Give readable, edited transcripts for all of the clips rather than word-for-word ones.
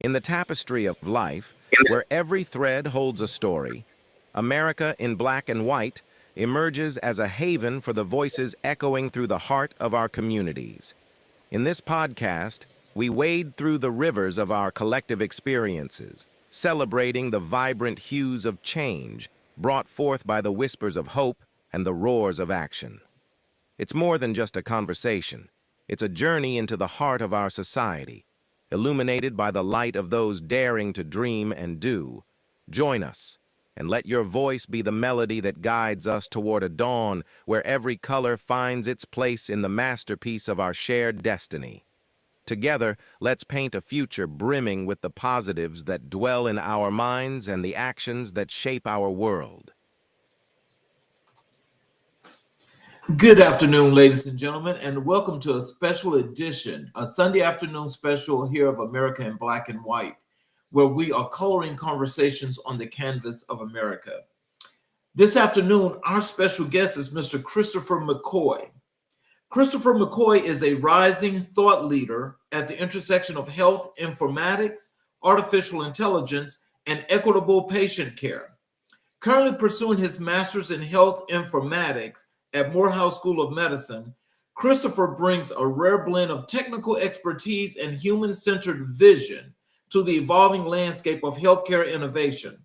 In the tapestry of life, where every thread holds a story, America in black and white emerges as a haven for the voices echoing through the heart of our communities. In this podcast, we wade through the rivers of our collective experiences, celebrating the vibrant hues of change brought forth by the whispers of hope and the roars of action. It's more than just a conversation. It's a journey into the heart of our society, illuminated by the light of those daring to dream and do. Join us, and let your voice be the melody that guides us toward a dawn where every color finds its place in the masterpiece of our shared destiny. Together, let's paint a future brimming with the positives that dwell in our minds and the actions that shape our world. Good afternoon, ladies and gentlemen, and welcome to a special edition, a Sunday afternoon special here of America in Black and White, where we are coloring conversations on the canvas of America. This afternoon, our special guest is Mr. Christopher McCoy. Christopher McCoy is a rising thought leader at the intersection of health informatics, artificial intelligence, and equitable patient care. Currently pursuing his master's in health informatics at Morehouse School of Medicine, Christopher brings a rare blend of technical expertise and human-centered vision to the evolving landscape of healthcare innovation.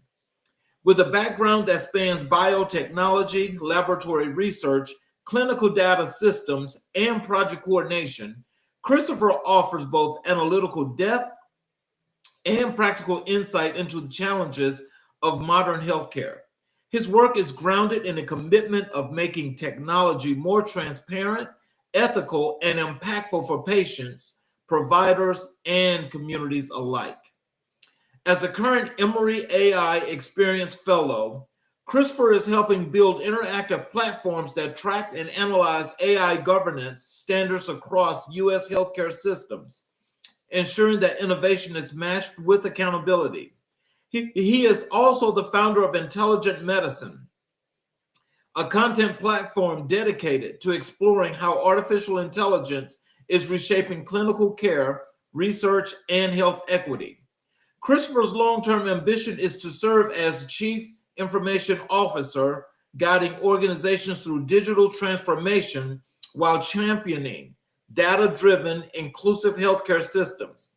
With a background that spans biotechnology, laboratory research, clinical data systems, and project coordination, Christopher offers both analytical depth and practical insight into the challenges of modern healthcare. His work is grounded in a commitment of making technology more transparent, ethical, and impactful for patients, providers, and communities alike. As a current Emory AI Experience Fellow, Christopher is helping build interactive platforms that track and analyze AI governance standards across U.S. healthcare systems, ensuring that innovation is matched with accountability. He is also the founder of Intelligent Medicine, a content platform dedicated to exploring how artificial intelligence is reshaping clinical care, research, and health equity. Christopher's long-term ambition is to serve as Chief Information Officer, guiding organizations through digital transformation while championing data-driven, inclusive healthcare systems.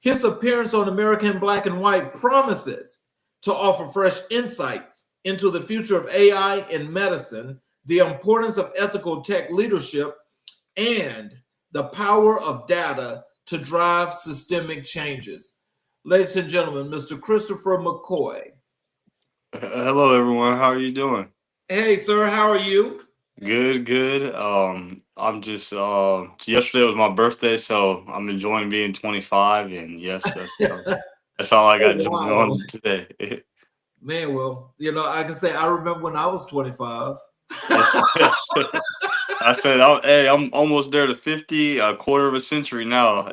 His appearance on America in Black and White promises to offer fresh insights into the future of AI in medicine, the importance of ethical tech leadership, and the power of data to drive systemic changes. Ladies and gentlemen, Mr. Christopher McCoy. Hello, everyone. How are you doing? Hey, sir, how are you? Good. I'm just yesterday was my birthday, so I'm enjoying being 25, and yes, that's all I got Oh, going wow. on today. Man, well, I can say I remember when I was 25. I said, hey, I'm almost there to 50, a quarter of a century now.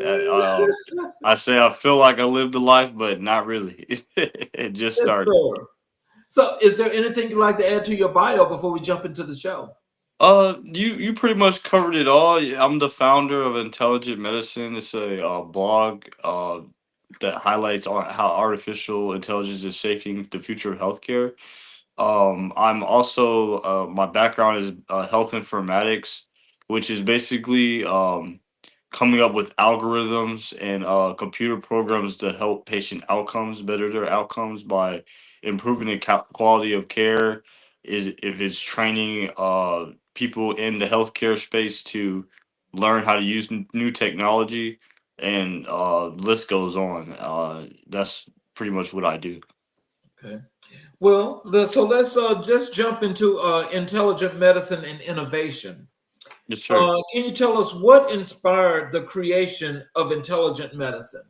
I say I feel like I lived a life, but not really. It just Yes, started. sir. So, is there anything you'd like to add to your bio before we jump into the show? You pretty much covered it all. Yeah, I'm the founder of Intelligent Medicine. It's a blog that highlights how artificial intelligence is shaping the future of healthcare. I'm also my background is health informatics, which is basically coming up with algorithms and computer programs to help patient outcomes, better their outcomes by improving the quality of care. Is if it's training people in the healthcare space to learn how to use new technology, and list goes on. That's pretty much what I do. Okay. Well, so let's just jump into intelligent medicine and innovation. Yes, sir. Can you tell us what inspired the creation of intelligent medicine?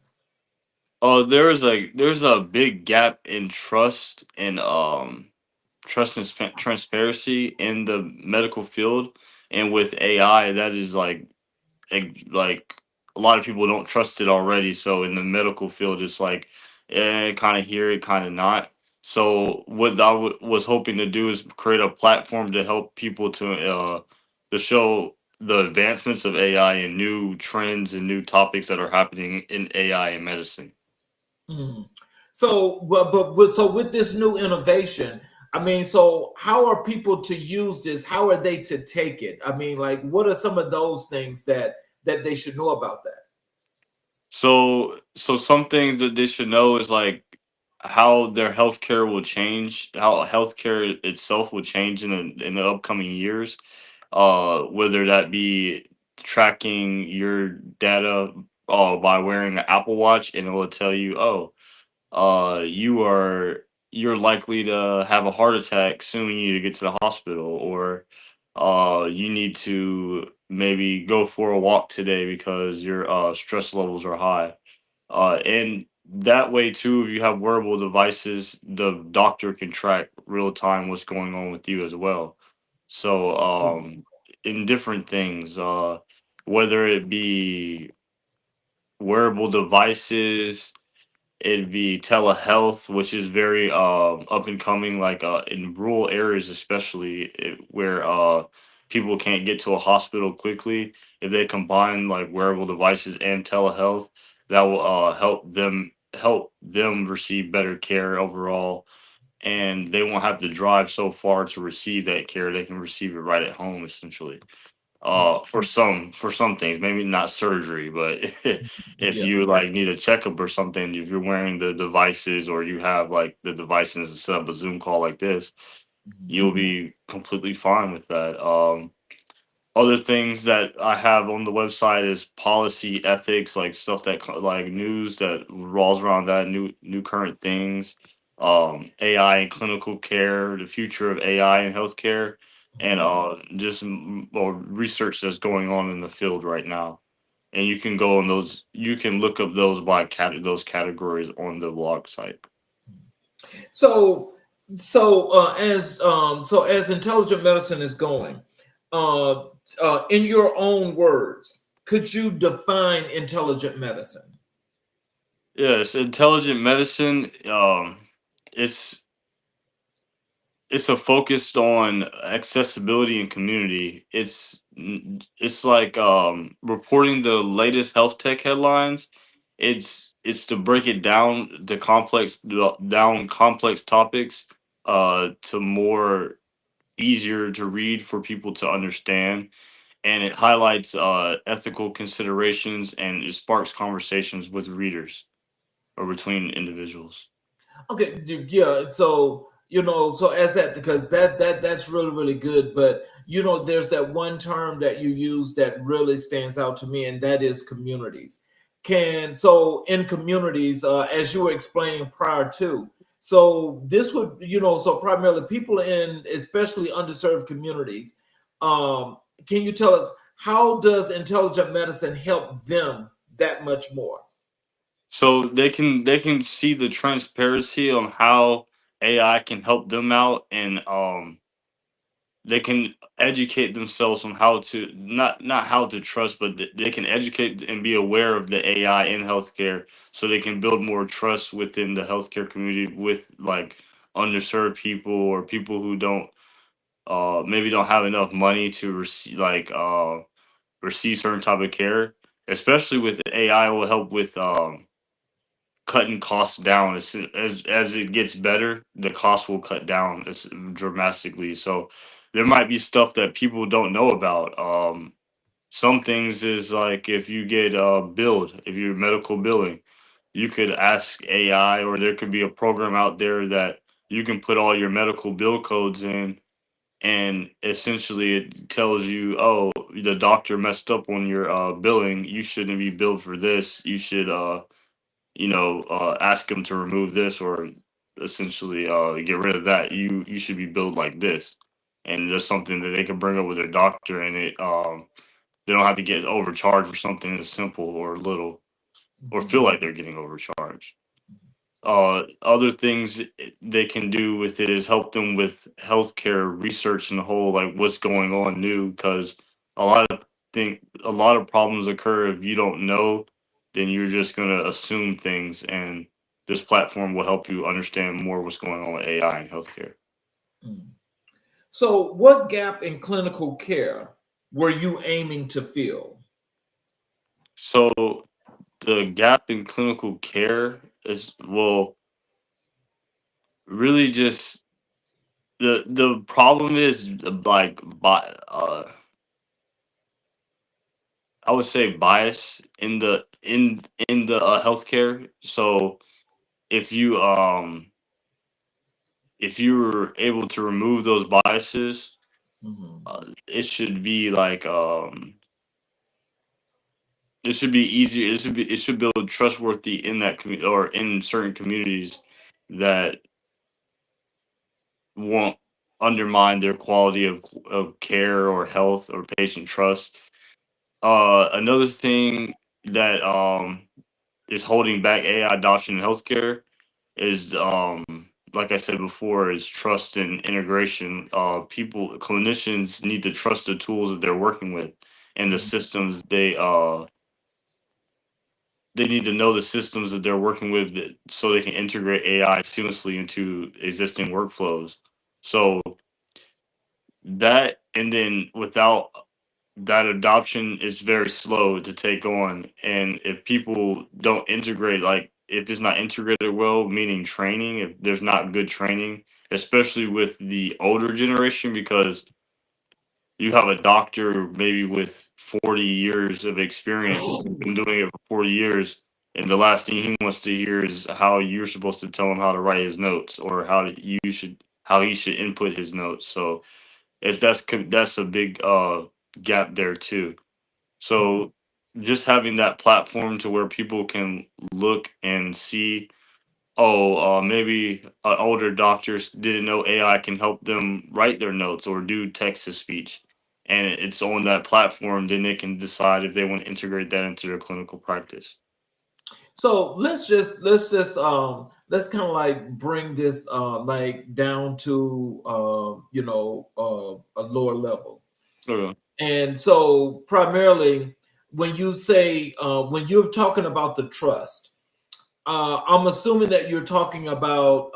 Oh, there's a big gap in trust and transparency in the medical field, and with AI, that is like a lot of people don't trust it already. So in the medical field, it's like, kind of hear it, kind of not. So what was hoping to do is create a platform to help people to show the advancements of AI and new trends and new topics that are happening in AI and medicine. Mm. So, but so with this new innovation, I mean, so how are people to use this? How are they to take it? I mean, like, what are some of those things that they should know about that? So some things that they should know is like how their healthcare will change, how healthcare itself will change in the upcoming years. Whether that be tracking your data by wearing an Apple Watch, and it will tell you, oh, you're likely to have a heart attack soon. You need to get to the hospital, or you need to maybe go for a walk today because your stress levels are high. And that way too, if you have wearable devices, the doctor can track real time what's going on with you as well. So in different things, whether it be wearable devices, it'd be telehealth, which is very up and coming, like in rural areas, especially where people can't get to a hospital quickly. If they combine like wearable devices and telehealth, that will help them receive better care overall, and they won't have to drive so far to receive that care. They can receive it right at home, essentially. For some things, maybe not surgery, but if Yeah. you like need a checkup or something, if you're wearing the devices or you have like the devices to set up a Zoom call like this, Mhm. you'll be completely fine with that. Other things that I have on the website is policy, ethics, like stuff like news that revolves around that, new current things, AI in clinical care, the future of AI in healthcare, and just or research that's going on in the field right now. And you can go on those, you can look up those by those categories on the blog site. So, so as intelligent medicine is going, uh, in your own words, could you define intelligent medicine? Yes, intelligent medicine. It's it's a focused on accessibility and community. It's like reporting the latest health tech headlines. It's to break it down to complex topics to more easier to read for people to understand, and it highlights ethical considerations, and it sparks conversations with readers or between individuals. Okay, yeah. So so as that, because that's really really good. But there's that one term that you use that really stands out to me, and that is communities. So in communities, as you were explaining prior to, so this would so primarily people in especially underserved communities. Can you tell us how does intelligent medicine help them that much more? So they can see the transparency on how AI can help them out, and they can educate themselves on how to not how to trust, but they can educate and be aware of the AI in healthcare, so they can build more trust within the healthcare community with like underserved people or people who don't maybe don't have enough money to receive certain type of care. Especially with the AI will help with cutting costs down. As it gets better, the cost will cut down dramatically. So there might be stuff that people don't know about. Some things is like if you get billed, if you're medical billing, you could ask AI, or there could be a program out there that you can put all your medical bill codes in, and essentially it tells you, oh, the doctor messed up on your billing. You shouldn't be billed for this. You should ask them to remove this, or essentially get rid of that. You should be billed like this, and there's something that they can bring up with their doctor, and they don't have to get overcharged for something as simple or little, or Mhm. feel like they're getting overcharged. Other things they can do with it is help them with healthcare research and the whole like what's going on new, because a lot of a lot of problems occur if you don't know, then you're just gonna assume things, and this platform will help you understand more what's going on with AI in healthcare. Mm. So, what gap in clinical care were you aiming to fill? So the gap in clinical care. It's well, really just the problem is like I would say bias in the healthcare. So if you if you're able to remove those biases, Mhm. it should be like it should be easier. It should build trustworthy in that community or in certain communities that won't undermine their quality of care or health or patient trust. Another thing that is holding back AI adoption in healthcare is like I said before, is trust and integration. Clinicians need to trust the tools that they're working with and the systems they need to know the systems that they're working with so they can integrate AI seamlessly into existing workflows. So that and then without that adoption is very slow to take on. And if people don't integrate, like if it's not integrated well, meaning training, if there's not good training, especially with the older generation, because you have a doctor maybe with 40 years of experience, been doing it for 40 years, and the last thing he wants to hear is how you're supposed to tell him how to write his notes or how he should input his notes. So that's a big gap there too. So just having that platform to where people can look and see, oh, maybe older doctors didn't know AI can help them write their notes or do text to speech. And it's on that platform, then they can decide if they want to integrate that into their clinical practice. So let's kind of like bring this like down to a lower level. Okay. And so primarily when you say when you're talking about the trust, I'm assuming that you're talking about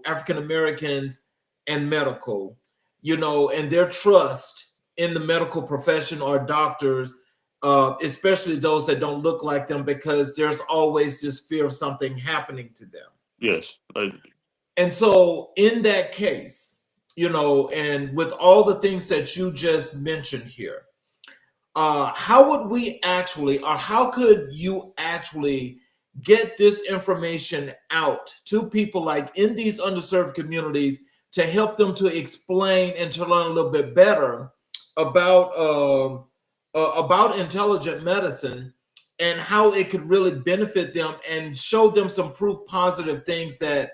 African Americans and medical, and their trust in the medical profession or doctors, especially those that don't look like them, because there's always this fear of something happening to them. Yes. And so, in that case, and with all the things that you just mentioned here, how would we actually, or how could you actually get this information out to people like in these underserved communities to help them to explain and to learn a little bit better about intelligent medicine and how it could really benefit them and show them some proof positive things that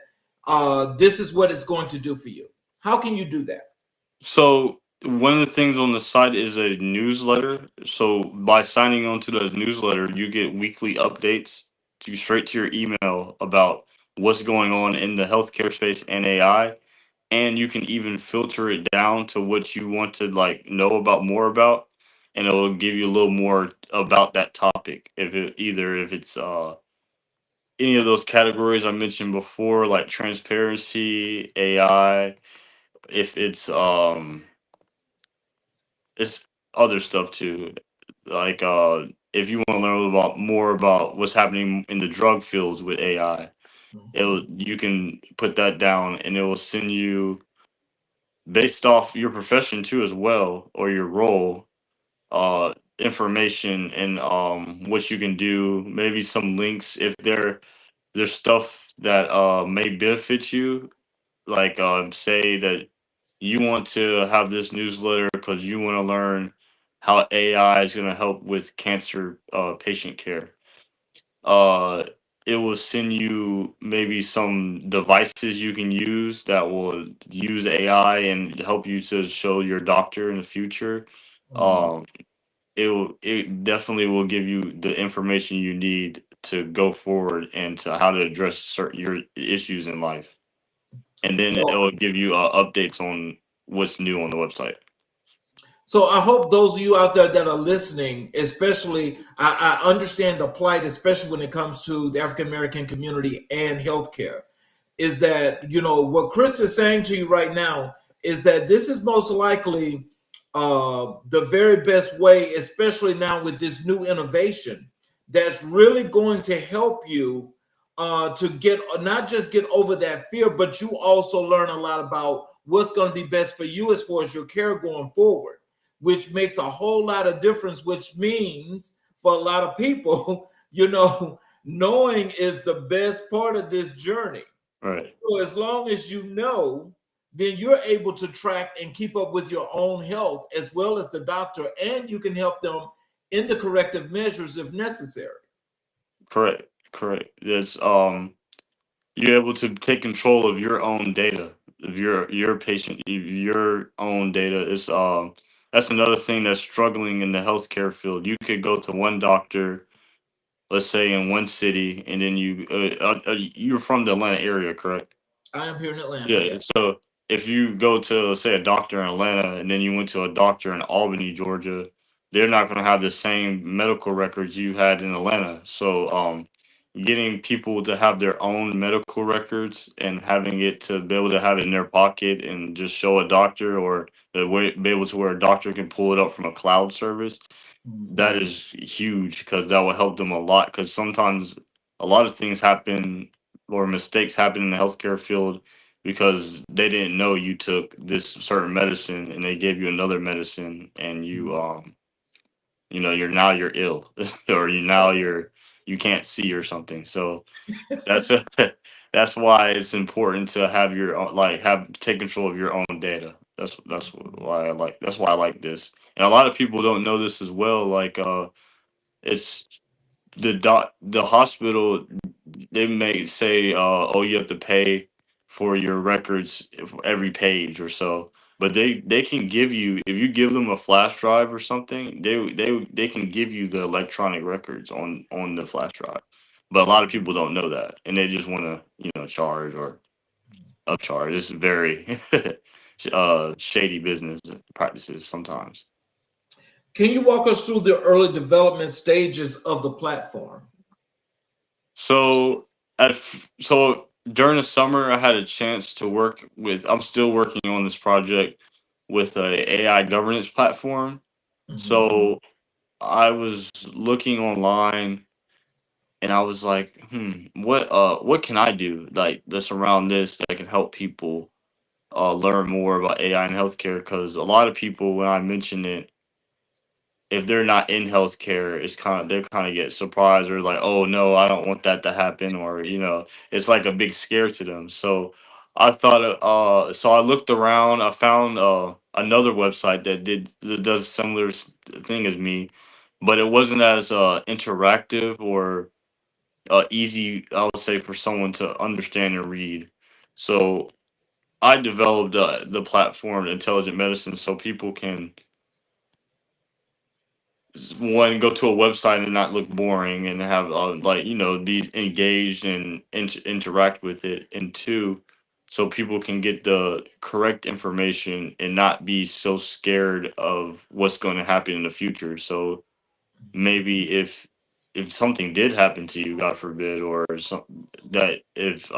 this is what it's going to do for you? How can you do that? So one of the things on the site is a newsletter. So by signing on to the newsletter, you get weekly updates to straight to your email about what's going on in the healthcare space and AI. And you can even filter it down to what you want to like know about more about, and it'll give you a little more about that topic. If it's any of those categories I mentioned before, like transparency, AI, if it's other stuff too. Like if you want to learn about more about what's happening in the drug fields with AI, you can put that down and it will send you based off your profession too as well or your role, information and what you can do, maybe some links if there's stuff that may benefit you, like say that you want to have this newsletter because you want to learn how AI is going to help with cancer patient care. Uh, it will send you maybe some devices you can use that will use AI and help you to show your doctor in the future. Mhm. Um, it definitely will give you the information you need to go forward and to how to address certain your issues in life, and then So it'll give you updates on what's new on the website. So I hope those of you out there that are listening, especially, I understand the plight, especially when it comes to the African American community and healthcare, is that, what Chris is saying to you right now is that this is most likely the very best way, especially now with this new innovation, that's really going to help you to get not just get over that fear, but you also learn a lot about what's going to be best for you as far as your care going forward, which makes a whole lot of difference, which means for a lot of people, knowing is the best part of this journey. Right. So as long as you know, then you're able to track and keep up with your own health as well as the doctor, and you can help them in the corrective measures if necessary. Correct. Correct. It's you're able to take control of your own data, of your patient, your own data. Is that's another thing that's struggling in the healthcare field. You could go to one doctor, let's say in one city, and then you're from the Atlanta area, correct? I am here in Atlanta. Yeah. So if you go to, let's say, a doctor in Atlanta and then you went to a doctor in Albany, Georgia, they're not going to have the same medical records you had in Atlanta. So getting people to have their own medical records and having it to be able to have it in their pocket and just show a doctor, or the way be able to where a doctor can pull it up from a cloud service, Mhm. that is huge because that will help them a lot. Because sometimes a lot of things happen or mistakes happen in the healthcare field because they didn't know you took this certain medicine and they gave you another medicine, and you're ill or you can't see or something. So that's that's why it's important to have your own, like, have take control of your own data. That's why I like this. And a lot of people don't know this as well. Like it's the hospital, they may say, oh, you have to pay for your records every page or so, but they can give you, if you give them a flash drive or something, they can give you the electronic records on the flash drive. But a lot of people don't know that, and they just want to charge or upcharge. This is very shady business practices sometimes. Can you walk us through the early development stages of the platform? So so during the summer, I had a chance to work with. I'm still working on this project with a AI governance platform. Mhm. So I was looking online, and I was like, what can I do like this around this that can help people learn more about AI in healthcare? Because a lot of people, when I mention it, if they're not in healthcare, it's kind of, they kind of get surprised, or like, oh no, I don't want that to happen, or it's like a big scare to them. So I thought, so I looked around, I found another website that does similar thing as me, but it wasn't as interactive or easy, I would say, for someone to understand and read. So I developed the platform Intelligent Medicine so people can, one, go to a website and not look boring and have be engaged and interact with it, and two, so people can get the correct information and not be so scared of what's going to happen in the future. So maybe if something did happen to you, God forbid, or something, that if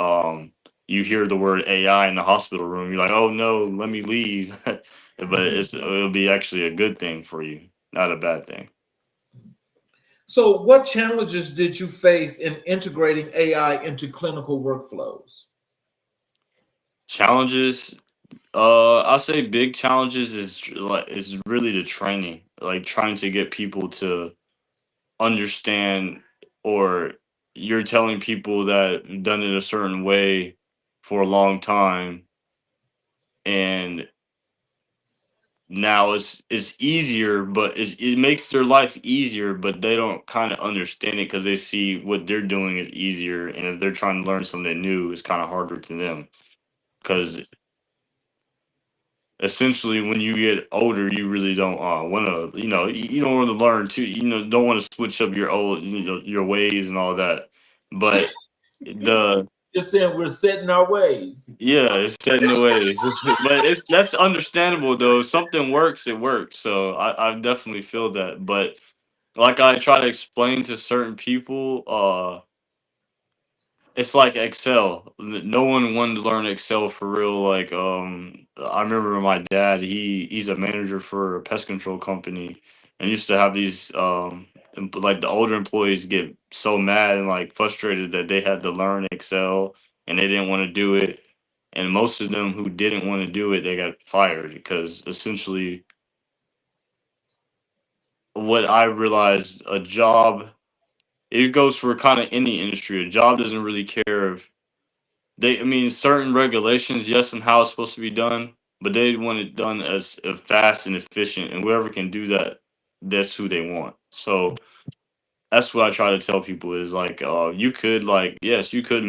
you hear the word AI in the hospital room, you're like, oh no, let me leave. But it'll be actually a good thing for you, not a bad thing. So, what challenges did you face in integrating AI into clinical workflows? Challenges, I'll say big challenges is really the training, like trying to get people to understand, or you're telling people that have done it a certain way for a long time, and now it's easier, but it makes their life easier, but they don't kind of understand it because they see what they're doing is easier, and if they're trying to learn something new, it's kind of harder to them. Because essentially, when you get older, you really don't want to, you don't want to learn too, don't want to switch up your old, your ways and all that. But the Just saying we're setting our ways. yeah, it's set in the ways. But that's understandable though. If something works, it works. So I definitely feel that. But like I try to explain to certain people, it's like Excel. No one wanted to learn Excel for real. Like I remember my dad. He's a manager for a pest control company, and used to have these like the older employees get so mad and like frustrated that they had to learn Excel and they didn't want to do it. And most of them who didn't want to do it, they got fired because essentially what I realized a job, it goes for kind of any industry. A job doesn't really care if I mean, certain regulations, yes, and how it's supposed to be done, but they want it done as fast and efficient, and whoever can do that, that's who they want. So that's what I try to tell people is like, you could like, yes, you could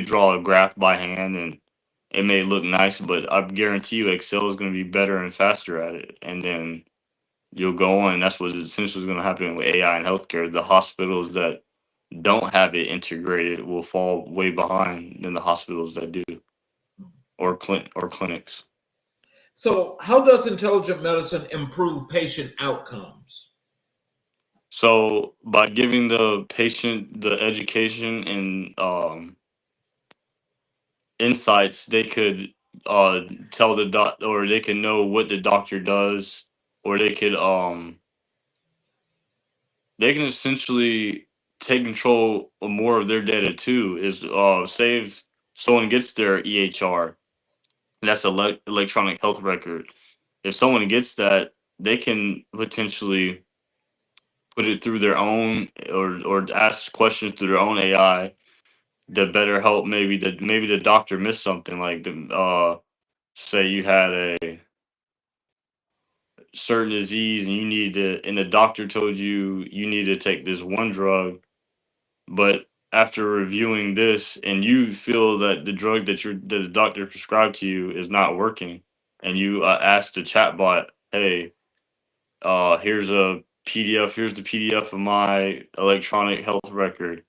draw a graph by hand and it may look nice, but I guarantee you Excel is going to be better and faster at it. And then you'll go on. And that's what essentially is going to happen with AI and healthcare. The hospitals that don't have it integrated will fall way behind than the hospitals that do, or clinics. So, how does intelligent medicine improve patient outcomes? So by giving the patient the education and insights, they could tell the doc, or they can know what the doctor does, or they can essentially take control of more of their data too. Is say if someone gets their EHR, that's electronic health record. If someone gets that, they can potentially put it through their own, or ask questions through their own AI that better help. Maybe the doctor missed something, like the say you had a certain disease and and the doctor told you you need to take this one drug, but after reviewing this and you feel that the drug that the doctor prescribed to you is not working, and you ask the chatbot, hey, here's the PDF of my electronic health record,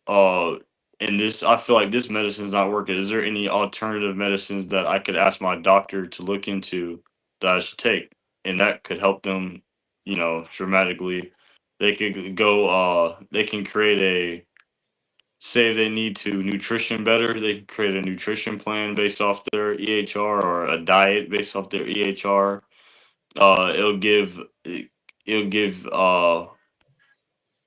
uh and this, I feel like this medicine is not working. Is there any alternative medicines that I could ask my doctor to look into that I should take? And that could help them, dramatically. They could go, they can create a, say if they need to nutrition better, they can create a nutrition plan based off their EHR, or a diet based off their EHR. It'll give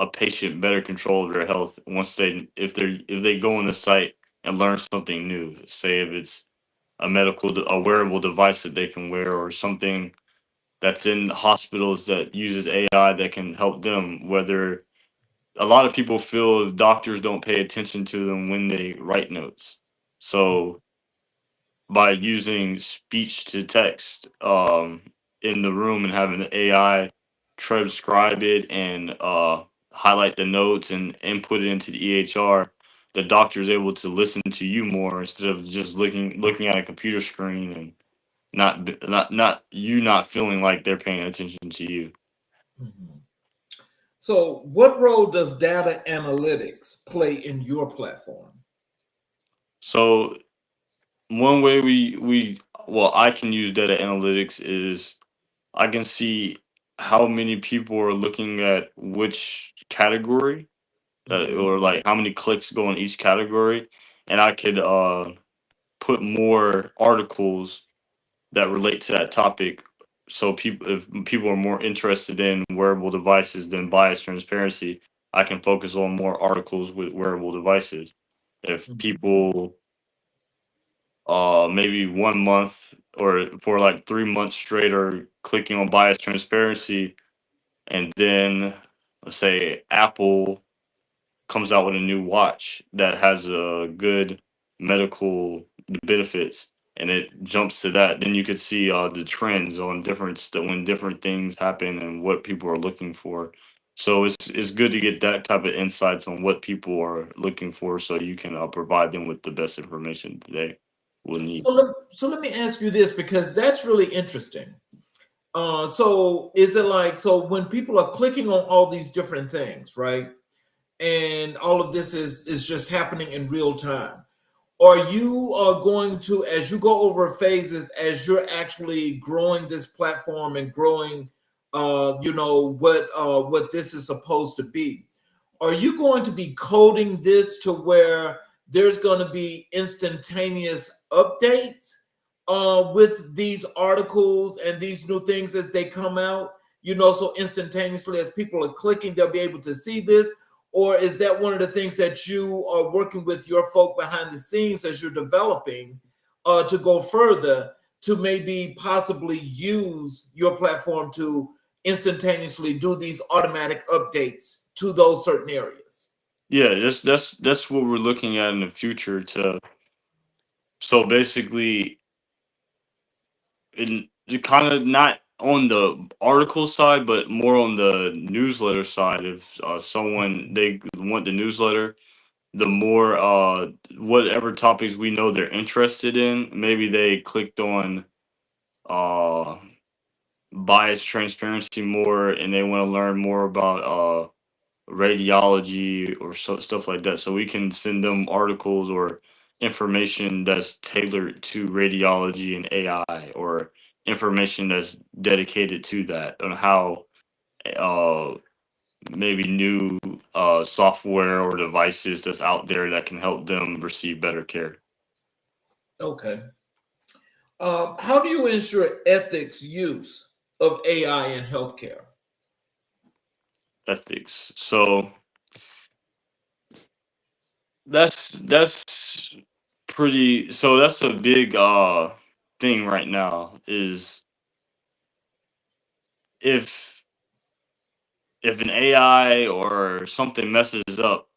a patient better control of their health once if they go on the site and learn something new. Say if it's a wearable device that they can wear, or something that's in hospitals that uses AI that can help them. Whether a lot of people feel doctors don't pay attention to them when they write notes, so by using speech to text in the room and having the AI transcribe it and highlight the notes and input it into the EHR, the doctor is able to listen to you more instead of just looking at a computer screen and not feeling like they're paying attention to you. Mhm. So, what role does data analytics play in your platform? So one way I can use data analytics is I can see how many people are looking at which category, Mhm. or like how many clicks go in each category, and I could put more articles that relate to that topic. So if people are more interested in wearable devices than bias transparency, I can focus on more articles with wearable devices. If Mhm. people maybe 1 month or for like 3 months straight are clicking on bias transparency, and then let's say Apple comes out with a new watch that has a good medical benefits, and it jumps to that, then you could see the trends on when different things happen and what people are looking for. So it's good to get that type of insights on what people are looking for, so you can provide them with the best information they will need. So let me ask you this, because that's really interesting. So is it like, so when people are clicking on all these different things, right? And all of this is just happening in real time. Are you going to, as you go over phases, as you're actually growing this platform and growing, what this is supposed to be? Are you going to be coding this to where there's going to be instantaneous updates with these articles and these new things as they come out? so instantaneously as people are clicking, they'll be able to see this? Or is that one of the things that you are working with your folk behind the scenes as you're developing to go further, to maybe possibly use your platform to instantaneously do these automatic updates to those certain areas? Yeah, that's what we're looking at in the future. So basically, in kind of not on the article side, but more on the newsletter side. If someone they want the newsletter, the more whatever topics we know they're interested in, maybe they clicked on uh bias transparency more, and they want to learn more about radiology or stuff like that. So we can send them articles or information that's tailored to radiology and AI, or information that's dedicated to that, on how uh, maybe new software or devices that's out there that can help them receive better care. Okay. How do you ensure ethics use of AI in healthcare? Ethics. So that's pretty. So that's a big thing right now. Is if an AI or something messes up,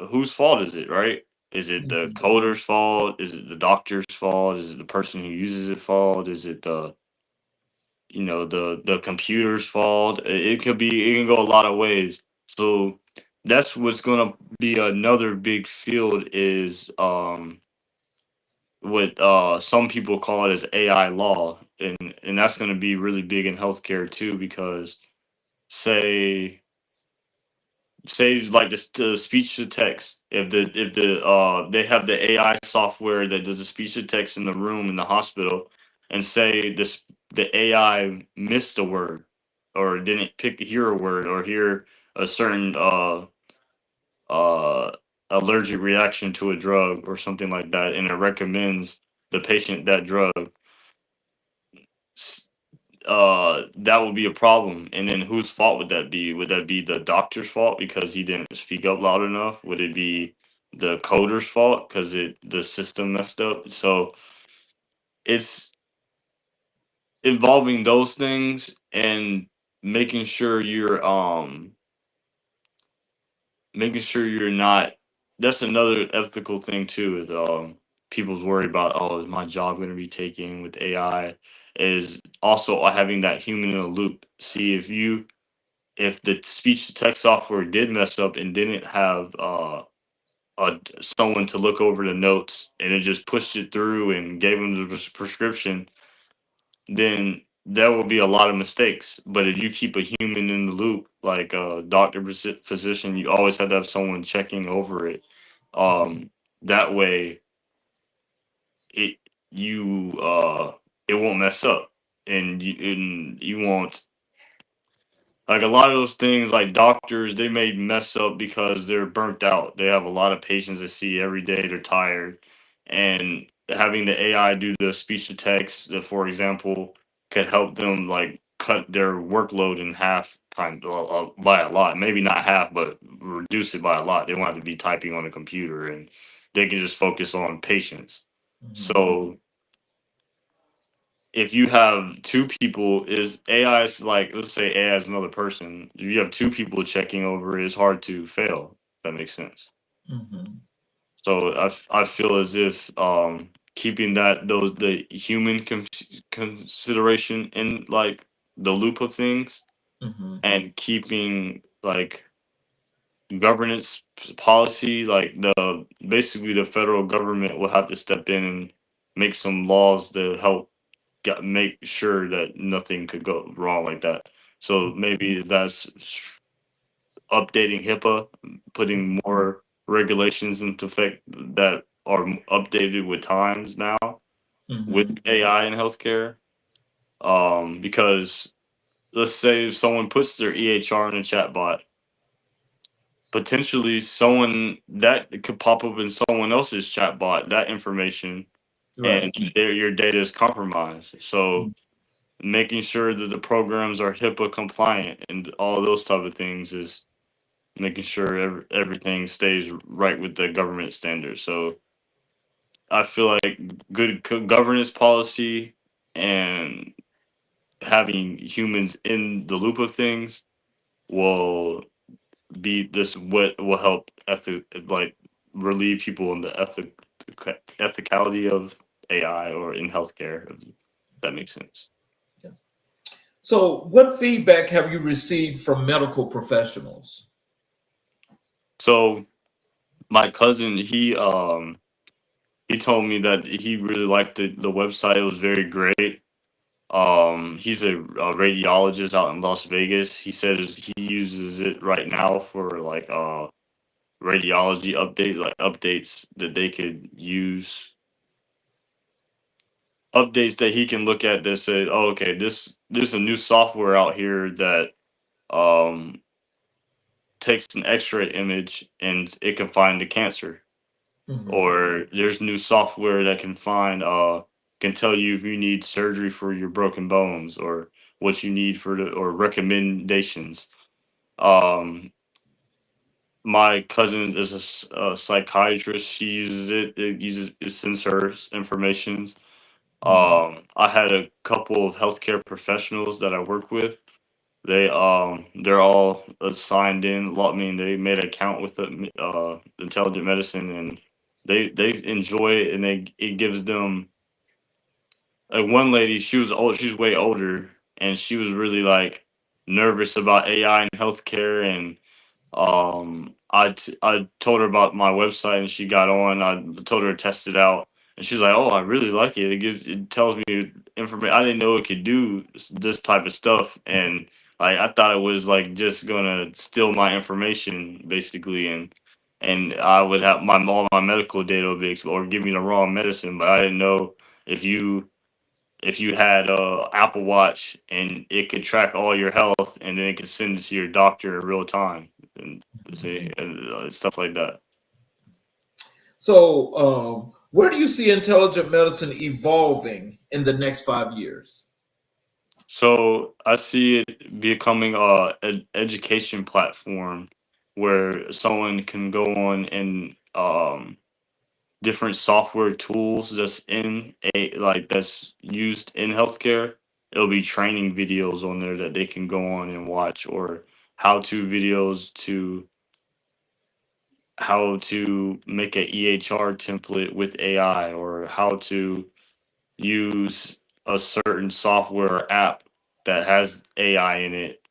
whose fault is it, right? Is it the Mhm. coder's fault? Is it the doctor's fault? Is it the person who uses it fault? Is it the the computer's fault? It could be, it can go a lot of ways. So that's what's gonna be another big field, is what some people call it as AI law. And that's gonna be really big in healthcare too, because say like the speech to text, if they have the AI software that does the speech to text in the room in the hospital, and say the AI missed a word, or didn't hear a word, or hear a certain uh allergic reaction to a drug or something like that, and it recommends the patient that drug, that would be a problem. And then whose fault would that be? Would that be the doctor's fault because he didn't speak up loud enough? Would it be the coder's fault because the system messed up? So it's involving those things, and making sure you're not. That's another ethical thing too, is people's worry about, oh, is my job going to be taken with AI, is also having that human in the loop. See, if the speech to text software did mess up and didn't have someone to look over the notes, and it just pushed it through and gave them the prescription, then there will be a lot of mistakes. But if you keep a human in the loop, like a doctor, physician, you always have to have someone checking over it. That way, it you it won't mess up, and you won't. Like a lot of those things, like doctors, they may mess up because they're burnt out. They have a lot of patients to see every day. They're tired, and having the AI do the speech to text, for example, could help them like cut their workload in half, by a lot. Maybe not half, but reduce it by a lot. They won't have to be typing on a computer, and they can just focus on patients. Mhm. So if you have two people, is AI is like, let's say AI is another person. If you have two people checking over it, it's hard to fail. If that makes sense. Mhm. So I feel as if keeping the human consideration in like the loop of things, Mhm. and keeping like governance policy, like the basically the federal government will have to step in and make some laws to help make sure that nothing could go wrong like that. So maybe that's updating HIPAA, putting more regulations into effect that are updated with times now with Mhm. AI in healthcare. Because let's say if someone puts their EHR in a chatbot, potentially someone that could pop up in someone else's chatbot, that information, Right. and your data is compromised. So making sure that the programs are HIPAA compliant and all those type of things is making sure everything stays right with the government standards. So I feel like good governance policy and having humans in the loop of things will be this what will help like relieve people in the ethicality of AI or in healthcare. If that makes sense. So, what feedback have you received from medical professionals? So my cousin, he told me that he really liked the website. It was very great. He's a radiologist out in Las Vegas. He says he uses it right now for like radiology updates, like updates that they could use, updates that he can look at that say, oh, okay, there's a new software out here that um takes an X-ray image and it can find the cancer. Mhm. Or there's new software that can tell you if you need surgery for your broken bones or what you need for the or recommendations. Um, my cousin is a psychiatrist. She uses it sends her information. Mhm. I had a couple of healthcare professionals that I work with. They're all signed in. I mean, they made an account with the intelligent medicine, and they enjoy it, and it gives them like one lady. She was old. She's way older, and she was really like nervous about AI and healthcare, and I told her about my website and she got on. I told her to test it out and she's like, "Oh, I really like it. It tells me information. I didn't know it could do this type of stuff." And like I thought it was like just gonna steal my information basically, and I would have my all my medical data would be or give me the wrong medicine. But I didn't know if you had a Apple Watch and it could track all your health and then it could send it to your doctor in real time and see and stuff like that. So, where do you see intelligent medicine evolving in the next 5 years? So I see it becoming an education platform where someone can go on and different software tools that's in a like that's used in healthcare. It'll be training videos on there that they can go on and watch or how to videos to how to make a EHR template with AI or how to use a certain software or app that has AI in it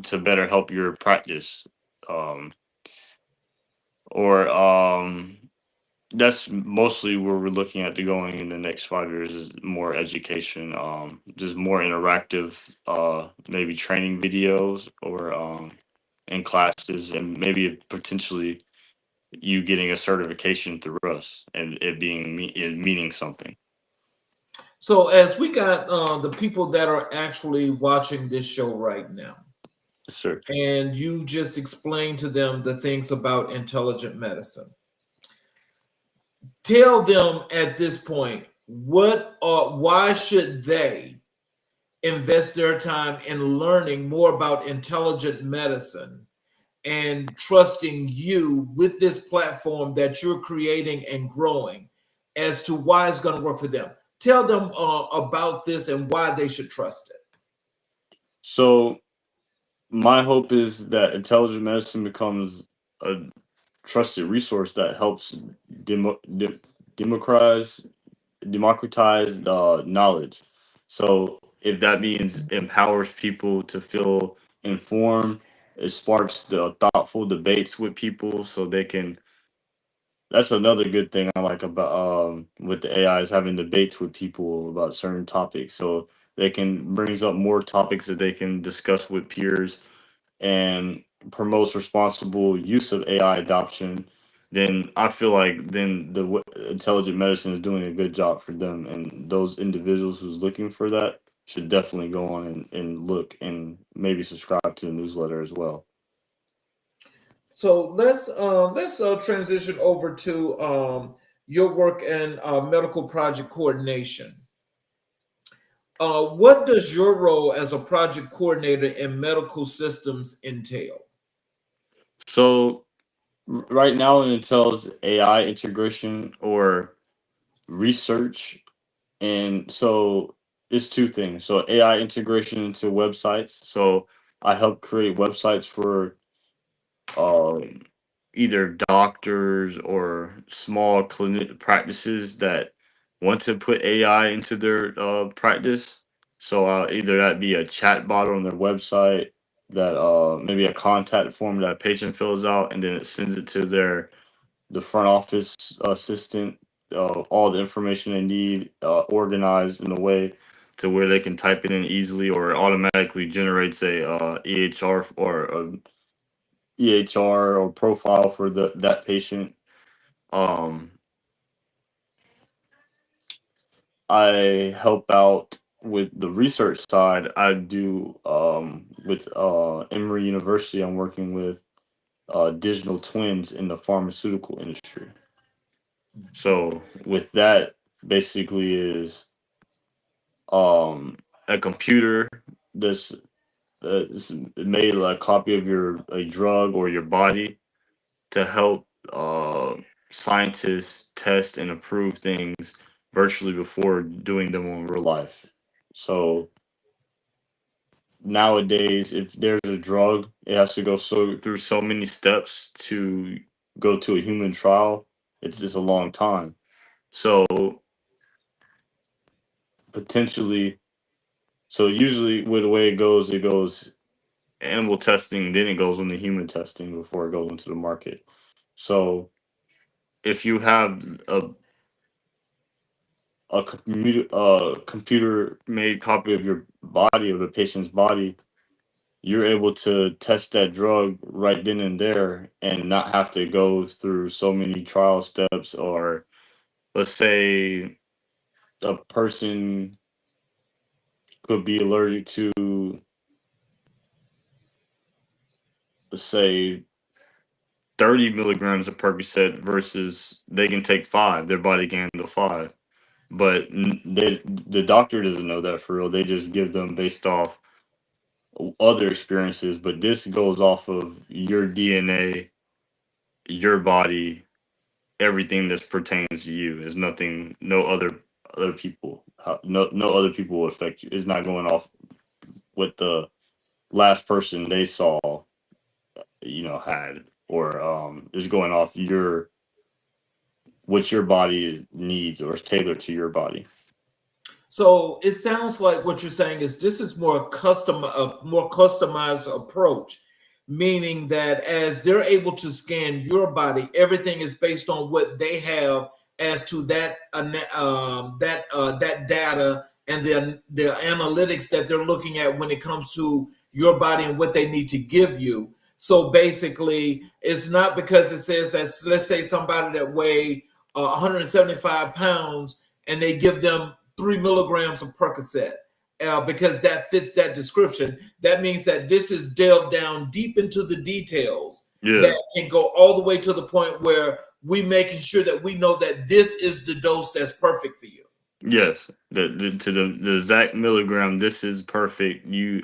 to better help your practice. Um, or That's mostly where we're looking at to going in the next 5 years is more education, just more interactive, maybe training videos or in classes and maybe potentially you getting a certification through us and it being it meaning something. So, as we got the people that are actually watching this show right now, Yes, sir. and you just explained to them the things about intelligent medicine, tell them at this point why should they invest their time in learning more about intelligent medicine and trusting you with this platform that you're creating and growing as to why it's going to work for them. Tell them about this and why they should trust it. So my hope is that intelligent medicine becomes a trusted resource that helps demo, de- democratize knowledge. So if that means empowers people to feel informed, it sparks the thoughtful debates with people so they can. That's another good thing I like about with the AI is having debates with people about certain topics, so they can brings up more topics that they can discuss with peers and promotes responsible use of AI adoption, then I feel like then intelligent medicine is doing a good job for them, and those individuals who's looking for that should definitely go on and look and maybe subscribe to the newsletter as well. So let's transition over to your work in medical project coordination. What does your role as a project coordinator in medical systems entail? So right now it entails AI integration or research. And so it's two things. So AI integration into websites. So I help create websites for um, either doctors or small clinic practices that want to put AI into their practice. So either that be a chat bot on their website, that maybe a contact form that a patient fills out and then it sends it to the front office assistant, all the information they need organized in a way to where they can type it in easily, or it automatically generates a EHR or a EHR or profile for that patient. Um, I help out with the research side. I do with Emory University. I'm working with digital twins in the pharmaceutical industry. So with that, basically is a computer that's made a copy of a drug or your body to help scientists test and approve things virtually before doing them in real life. So nowadays, if there's a drug, it has to go through so many steps to go to a human trial. It's just a long time. So potentially, so usually with the way it goes animal testing, then it goes into human testing before it goes into the market. So if you have computer made copy of your body, of the patient's body, you're able to test that drug right then and there and not have to go through so many trial steps. Or let's say a person could be allergic to, let's say, 30 milligrams of Percocet versus they can take five, their body can handle five. But the doctor doesn't know that for real. They just give them based off other experiences. But this goes off of your DNA, your body, everything that pertains to you. Is nothing, no other people, no other people will affect you. It's not going off what the last person they saw, had, or is going off what your body needs or is tailored to your body. So it sounds like what you're saying is this is more customized approach, meaning that as they're able to scan your body, everything is based on what they have as to that data and the analytics that they're looking at when it comes to your body and what they need to give you. So basically, it's not because it says that, let's say somebody that weigh 175 pounds and they give them 3 milligrams of Percocet because that fits that description. That means that this is delved down deep into the details Yeah. that can go all the way to the point where we making sure that we know that this is the dose that's perfect for you. Yes, to the exact milligram. This is perfect. You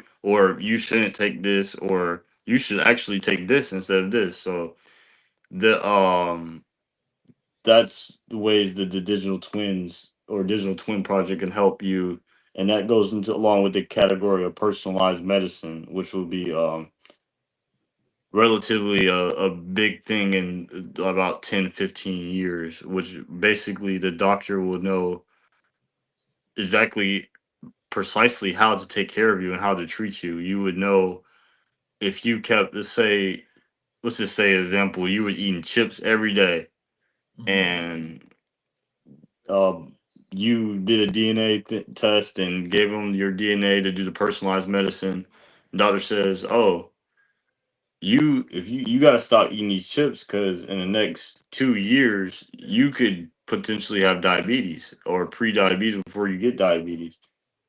shouldn't take this, or you should actually take this instead of this. So the that's the ways that the digital twins or digital twin project can help you, and that goes into along with the category of personalized medicine, which will be relatively a big thing in about 10-15 years, which basically the doctor will know exactly precisely how to take care of you and how to treat you. You would know if you kept, let's just say, example, you was eating chips every day, Mhm. and um, you did a DNA test and gave them your DNA to do the personalized medicine. Doctor says, "Oh, if you got to stop eating these chips because in the next 2 years you could potentially have diabetes or pre-diabetes before you get diabetes."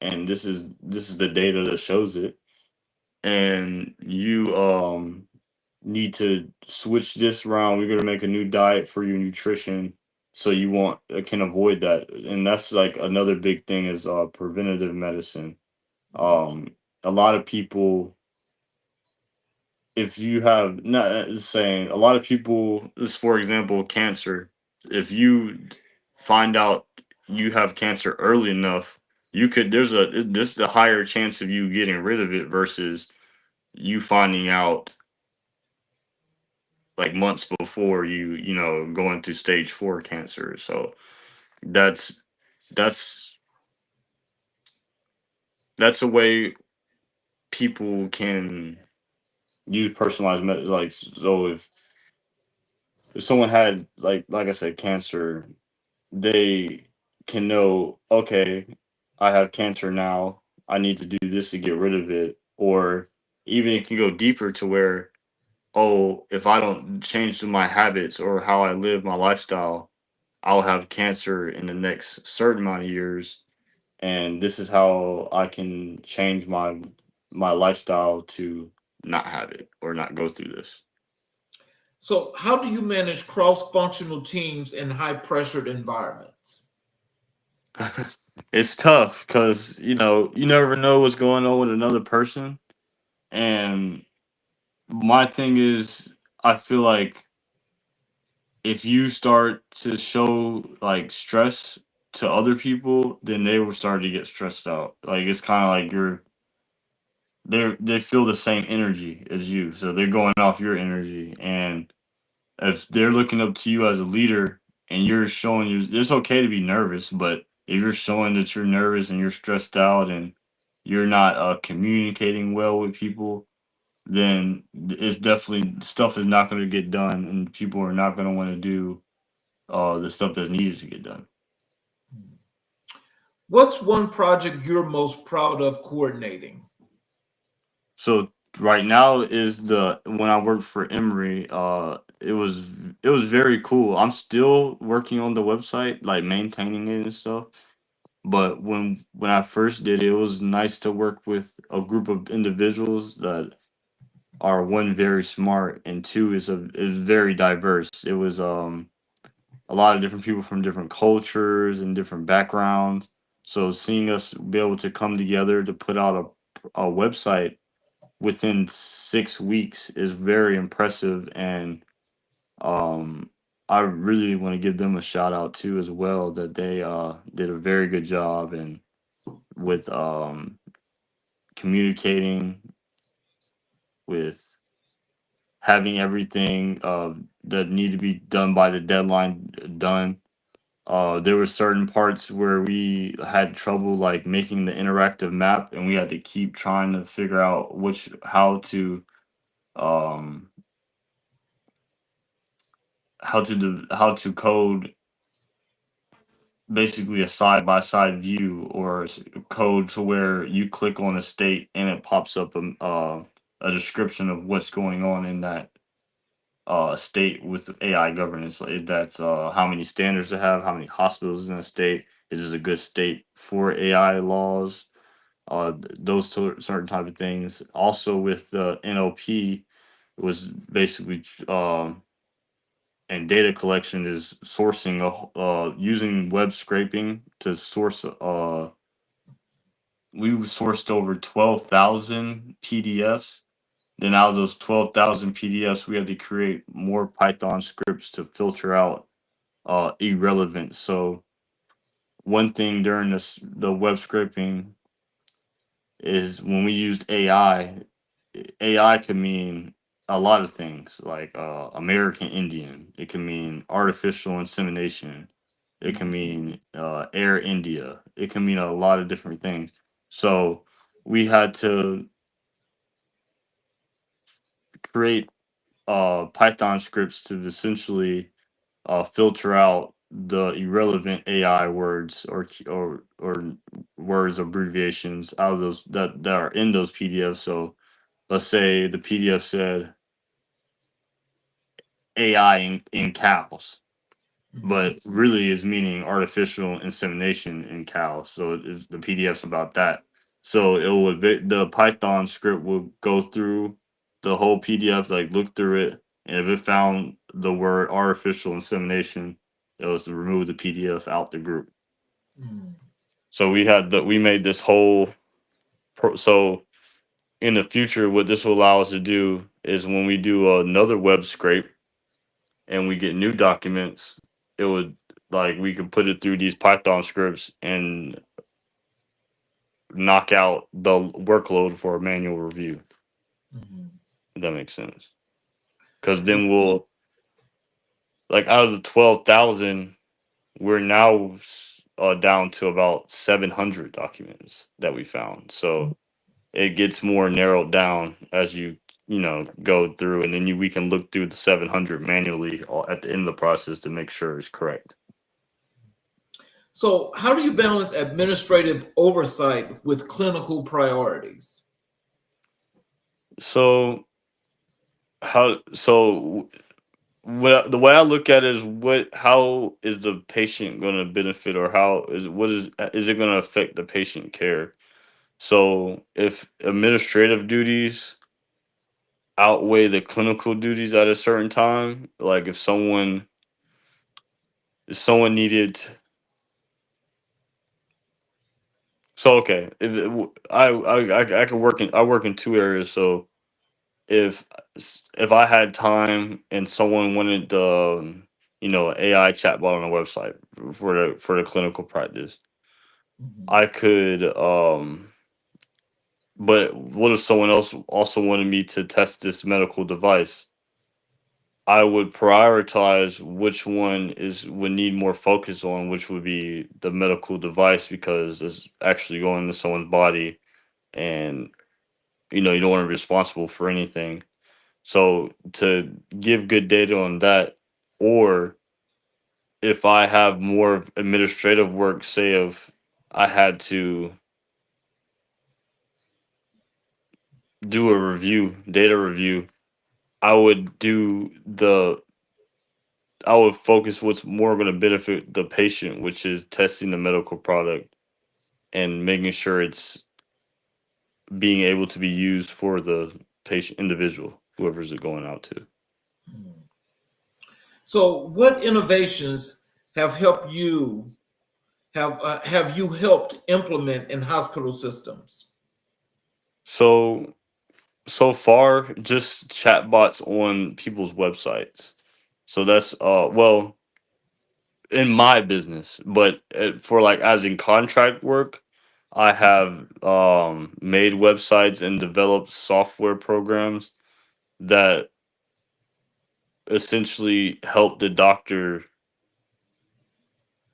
And this is the data that shows it. And you need to switch this around. We're going to make a new diet for your nutrition so you want can avoid that, and that's like another big thing is preventative medicine. Um, a lot of people, if you have not saying a lot of people, just for example, cancer, if you find out you have cancer early enough, you could there's a higher chance of you getting rid of it versus you finding out like months before you know going through stage 4 cancer. So that's that's that's a way people can use personalized like so if someone had like I said cancer, they can know, okay, I have cancer now, I need to do this to get rid of it. Or even it can go deeper to where, oh, if I don't change my habits or how I live my lifestyle, I'll have cancer in the next certain amount of years, and this is how I can change my lifestyle to not have it or not go through this. So, how do you manage cross-functional teams in high-pressured environments? It's tough because you never know what's going on with another person, and my thing is, I feel like if you start to show like stress to other people, then they will start to get stressed out. Like it's kind of like they feel the same energy as you, so they're going off your energy. And if they're looking up to you as a leader and you're showing it's okay to be nervous, but if you're showing that you're nervous and you're stressed out and you're not communicating well with people, then it's definitely stuff is not going to get done, and people are not going to want to do the stuff that's needed to get done. What's one project you're most proud of coordinating? So right now is the when I worked for Emory, it was very cool. I'm still working on the website, like maintaining it and stuff. But when I first did it, it was nice to work with a group of individuals that are, one, very smart, and two, is very diverse. It was a lot of different people from different cultures and different backgrounds. So seeing us be able to come together to put out a website within 6 weeks is very impressive, and um I really want to give them a shout out too as well, that they did a very good job and with communicating, with having everything that need to be done by the deadline done. There were certain parts where we had trouble like making the interactive map, and we had to keep trying to figure out um how to code basically a side by side view, or code to where you click on a state and it pops up a description of what's going on in that state with AI governance. Like that's how many standards to have, how many hospitals in a state. Is this a good state for AI laws? Those certain type of things. Also with the NLP, it was basically and data collection is sourcing using web scraping to source. We sourced over 12,000 PDFs. Then out of those 12,000 PDFs, we had to create more Python scripts to filter out irrelevant. So one thing during the web scraping is when we used AI. AI can mean a lot of things, like American Indian. It can mean artificial insemination. It can mean Air India. It can mean a lot of different things. So we had to create Python scripts to essentially filter out the irrelevant AI words or words abbreviations out of those that are in those PDFs. So let's say the PDF said AI in cows, but really is meaning artificial insemination in cows. So the PDF's about that. So the Python script will go through the whole PDF, like look through it, and if it found the word artificial insemination, It was to remove the PDF out the group. Mm. So we made this whole so in the future, what this will allow us to do is when we do another web scrape and we get new documents, it would like we could put it through these Python scripts and knock out the workload for a manual review. Mhm. If that makes sense. Because then we'll like out of the 12,000, we're now down to about 700 documents that we found. So it gets more narrowed down as you go through, and then we can look through the 700 manually at the end of the process to make sure it's correct. So, how do you balance administrative oversight with clinical priorities? So the way I look at it is how is the patient going to benefit, or is it going to affect the patient care? So if administrative duties outweigh the clinical duties at a certain time, like if someone needed. So okay, if it w- I can work in two areas. So if if I had time and someone wanted the AI chatbot on a website for the clinical practice, Mhm. I could. But what if someone else also wanted me to test this medical device? I would prioritize which one would need more focus on, which would be the medical device because it's actually going into someone's body, and you don't want to be responsible for anything. So to give good data on that, or if I have more of administrative work, say if I had to do a review, data review, I would do the I would focus what's more going to benefit the patient, which is testing the medical product and making sure it's being able to be used for the patient individual, whoever's it going out to. Mhm. So, what innovations have helped you have you helped implement in hospital systems? So so far, just chatbots on people's websites. So that's well in my business, but for like as in contract work, I have made websites and developed software programs that essentially help the doctor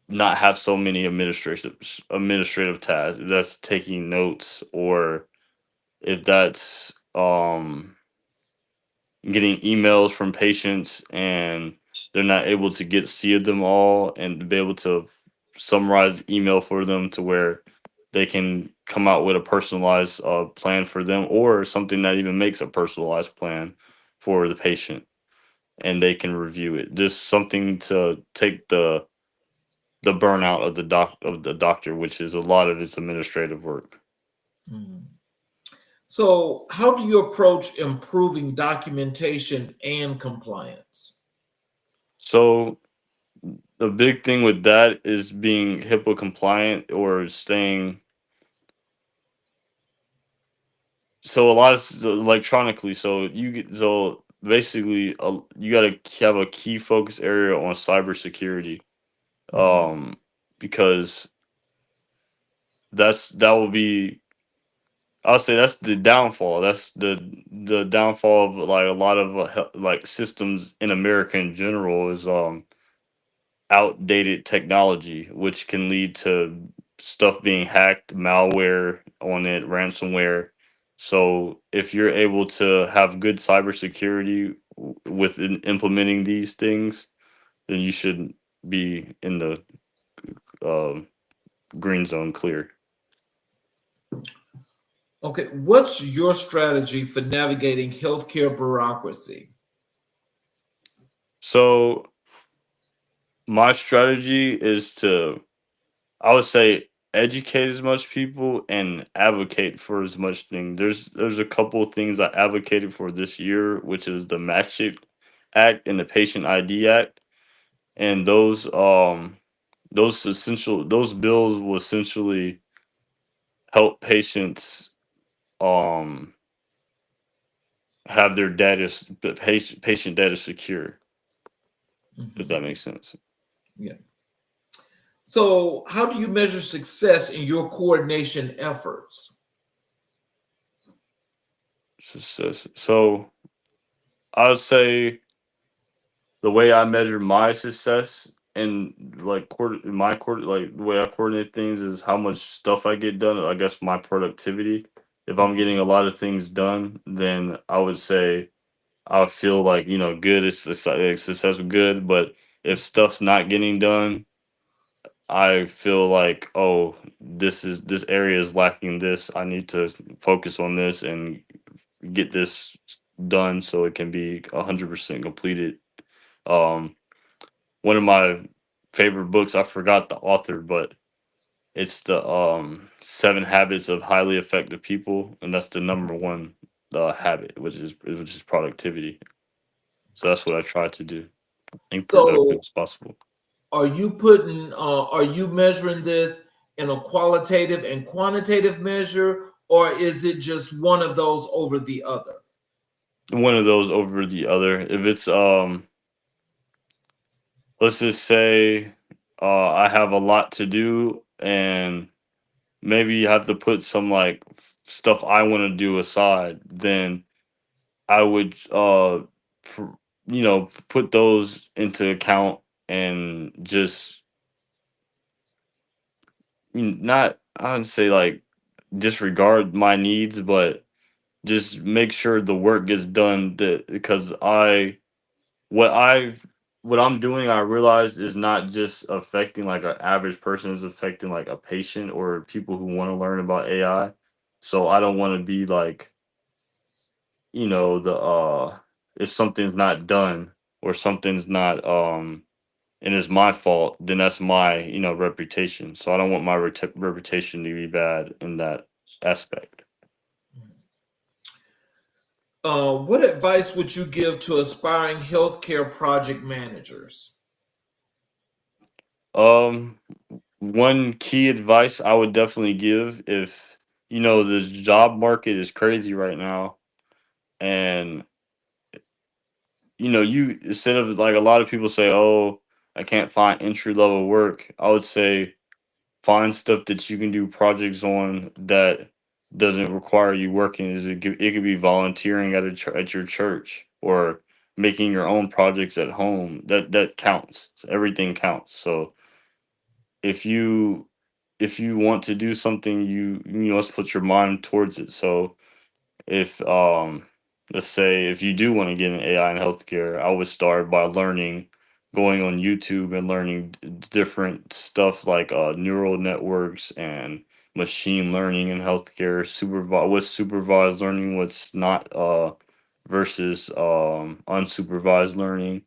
not have so many administrative tasks. If that's taking notes, or if that's getting emails from patients and they're not able to see them all and to be able to summarize the email for them to where they can come out with a personalized plan for them, or something that even makes a personalized plan for the patient and they can review it. Just something to take the burnout of the doctor, which is a lot of its administrative work. Mhm. So, how do you approach improving documentation and compliance? So the big thing with that is being HIPAA compliant or staying. So a lot of electronically. So basically, you got to have a key focus area on cybersecurity, Mhm. because that will be. I'll say that's the downfall. That's the downfall of like a lot of like systems in America in general is outdated technology, which can lead to stuff being hacked, malware on it, ransomware. So if you're able to have good cybersecurity within implementing these things, then you should be in the um green zone clear. Okay, what's your strategy for navigating healthcare bureaucracy? So my strategy is to, I would say, educate as much people and advocate for as much thing. There's a couple of things I advocated for this year, which is the Match It Act and the Patient ID Act. and those bills will essentially help patients um have their patient data secure, if Mhm. that makes sense. Yeah. So, how do you measure success in your coordination efforts? So I would say the way I measure my success and like like the way I coordinate things is how much stuff I get done. I guess my productivity. If I'm getting a lot of things done, then I would say I would feel like, good. It's successful, good. But if stuff's not getting done, I feel like, oh, this area is lacking this. I need to focus on this and get this done so it can be 100% completed. Um, One of my favorite books, I forgot the author, but it's the Seven Habits of Highly Effective People, and that's the number one habit, which is productivity. So that's what I try to do, being productive So, as possible. are you measuring this in a qualitative and quantitative measure, or is it just one of those over the other? One of those over the other. If it's let's just say I have a lot to do, and maybe you have to put some like stuff I want to do aside, then I would pr- put those into account and just not, I would say, like, disregard my needs, but just make sure the work gets done, because what I've what I'm doing, I realize, is not just affecting like an average person, is affecting like a patient or people who want to learn about AI. So I don't want to be like, the if something's not done or something's not and it's my fault, then that's my, reputation. So I don't want my reputation to be bad in that aspect. What advice would you give to aspiring healthcare project managers? Um, One key advice I would definitely give, if the job market is crazy right now, and you, instead of, like, a lot of people say, "Oh, I can't find entry level work," I would say find stuff that you can do projects on that doesn't require you working. It could be volunteering at your church, or making your own projects at home. That counts. So everything counts. So if you if you want to do something, let's put your mind towards it. So if let's say if you do want to get in AI in healthcare, I would start by going on YouTube and learning different stuff like neural networks and machine learning in healthcare, what's supervised learning, what's not, versus unsupervised learning.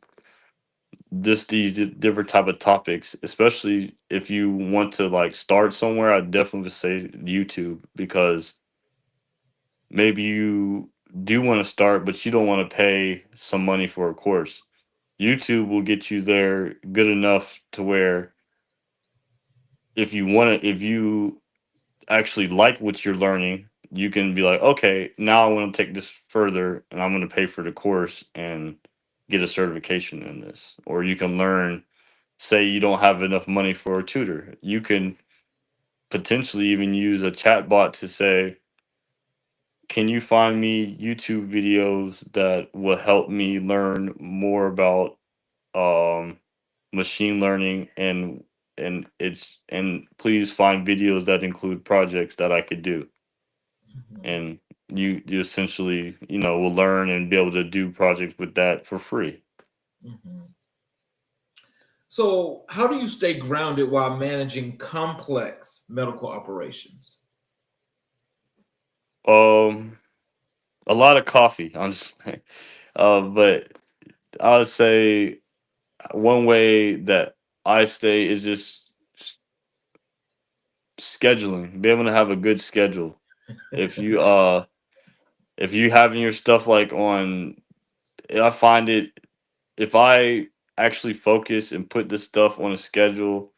Just these different type of topics, especially if you want to like start somewhere, I definitely would say YouTube, because maybe you do want to start, but you don't want to pay some money for a course. YouTube will get you there good enough to where, if you actually like what you're learning, you can be like, okay, now I want to take this further, and I'm going to pay for the course and get a certification in this. Or you can learn, say you don't have enough money for a tutor, you can potentially even use a chat bot to say, can you find me YouTube videos that will help me learn more about um, machine learning, and please find videos that include projects that I could do. Mhm, And you essentially, will learn and be able to do projects with that for free. mhm. So, how do you stay grounded while managing complex medical operations? Um, a lot of coffee, honestly. But I would say one way that I stay is just scheduling. Be able to have a good schedule. If you having your stuff like on, I find it, if I actually focus and put this stuff on a schedule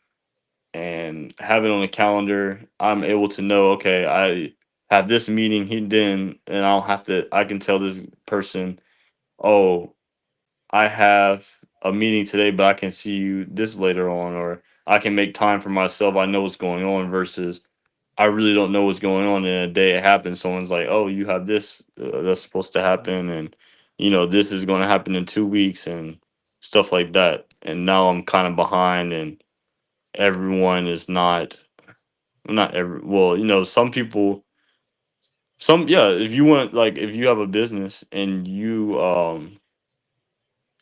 and have it on a calendar, I'm able to know, okay, I have this meeting he then, and I can tell this person, oh, I have a meeting today, but I can see you this later on, or I can make time for myself. I know what's going on versus I really don't know what's going on. In a day it happens, someone's like, oh, you have this that's supposed to happen, and this is going to happen in 2 weeks and stuff like that. And now I'm kind of behind, and everyone is not every well, some people, yeah, if you want, like, if you have a business and you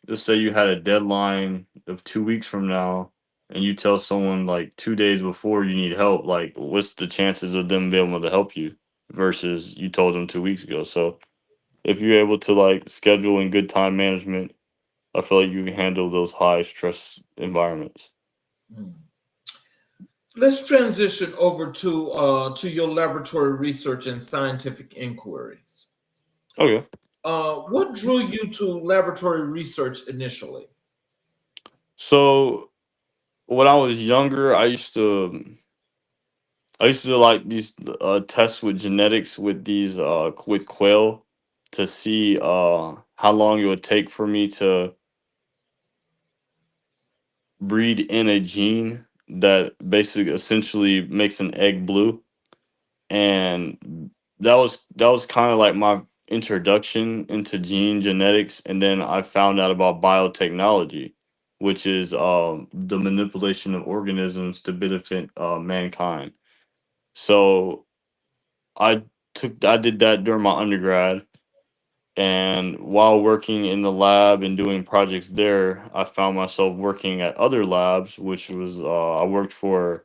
just say you had a deadline of 2 weeks from now, and you tell someone like 2 days before you need help, like, what's the chances of them being able to help you versus you told them 2 weeks ago? So if you're able to like schedule in good time management, I feel like you can handle those high stress environments. Mm. Let's transition over to your laboratory research and scientific inquiries. Okay. What drew you to laboratory research initially? So when I was younger, I used to like these tests with genetics with these with quail to see how long it would take for me to breed in a gene that basically essentially makes an egg blue. And that was kind of like my introduction into gene genetics. And then I found out about biotechnology, which is the manipulation of organisms to benefit mankind. So I I did that during my undergrad, and while working in the lab and doing projects there, I found myself working at other labs, which was I worked for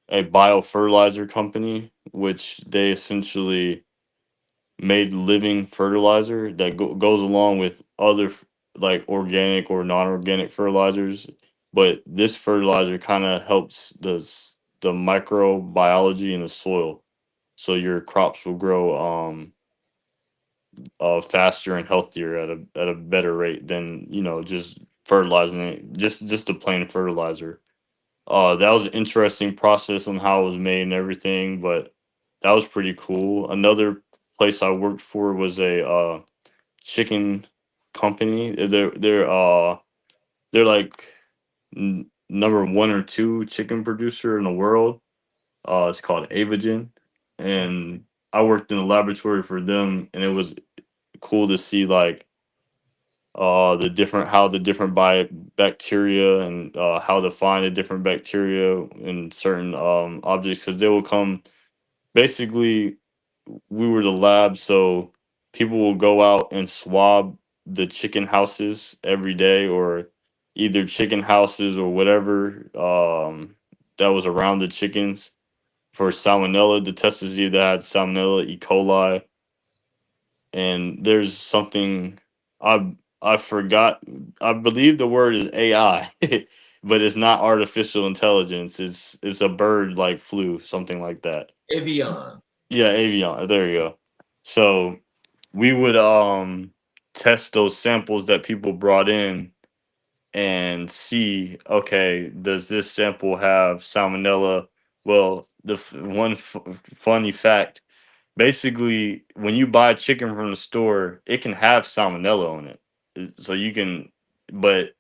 a biofertilizer company, which they essentially made living fertilizer that goes along with other like organic or non-organic fertilizers. But this fertilizer kind of helps the microbiology in the soil, so your crops will grow faster and healthier at a better rate than just fertilizing it, just the plain fertilizer. That was an interesting process on how it was made and everything, but that was pretty cool. Another place I worked for was a chicken company. They're like number one or two chicken producer in the world. It's called Avagen, and I worked in the laboratory for them, and it was cool to see like the different bacteria and how to find the different bacteria in certain objects, because they will come, basically we were the lab, so people will go out and swab the chicken houses every day, or either chicken houses or whatever that was around the chickens, for salmonella, to test to see if they had salmonella, E. coli. And there's something I forgot. I believe the word is AI, but it's not artificial intelligence. It's a bird like flu, something like that. Avion. Yeah, avian. There you go. So we would test those samples that people brought in and see, okay, does this sample have salmonella? Well, funny fact, basically, when you buy chicken from the store, it can have salmonella on it. So you can, but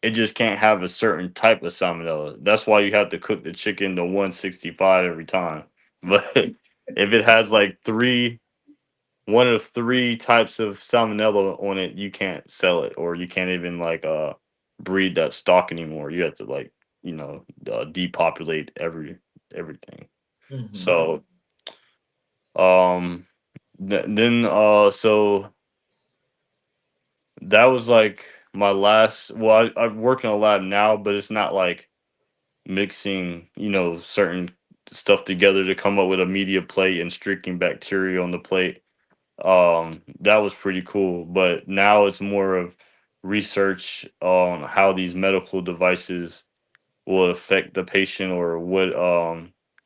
it just can't have a certain type of salmonella. That's why you have to cook the chicken to 165 every time. But if it has like one of three types of salmonella on it, you can't sell it, or you can't even like breed that stock anymore. You have to like depopulate everything. Mhm. So um then so that was like my last. Well, I work in a lab now, but it's not like mixing certain stuff together to come up with a media plate and streaking bacteria on the plate. That was pretty cool, but now it's more of research on how these medical devices will affect the patient, or what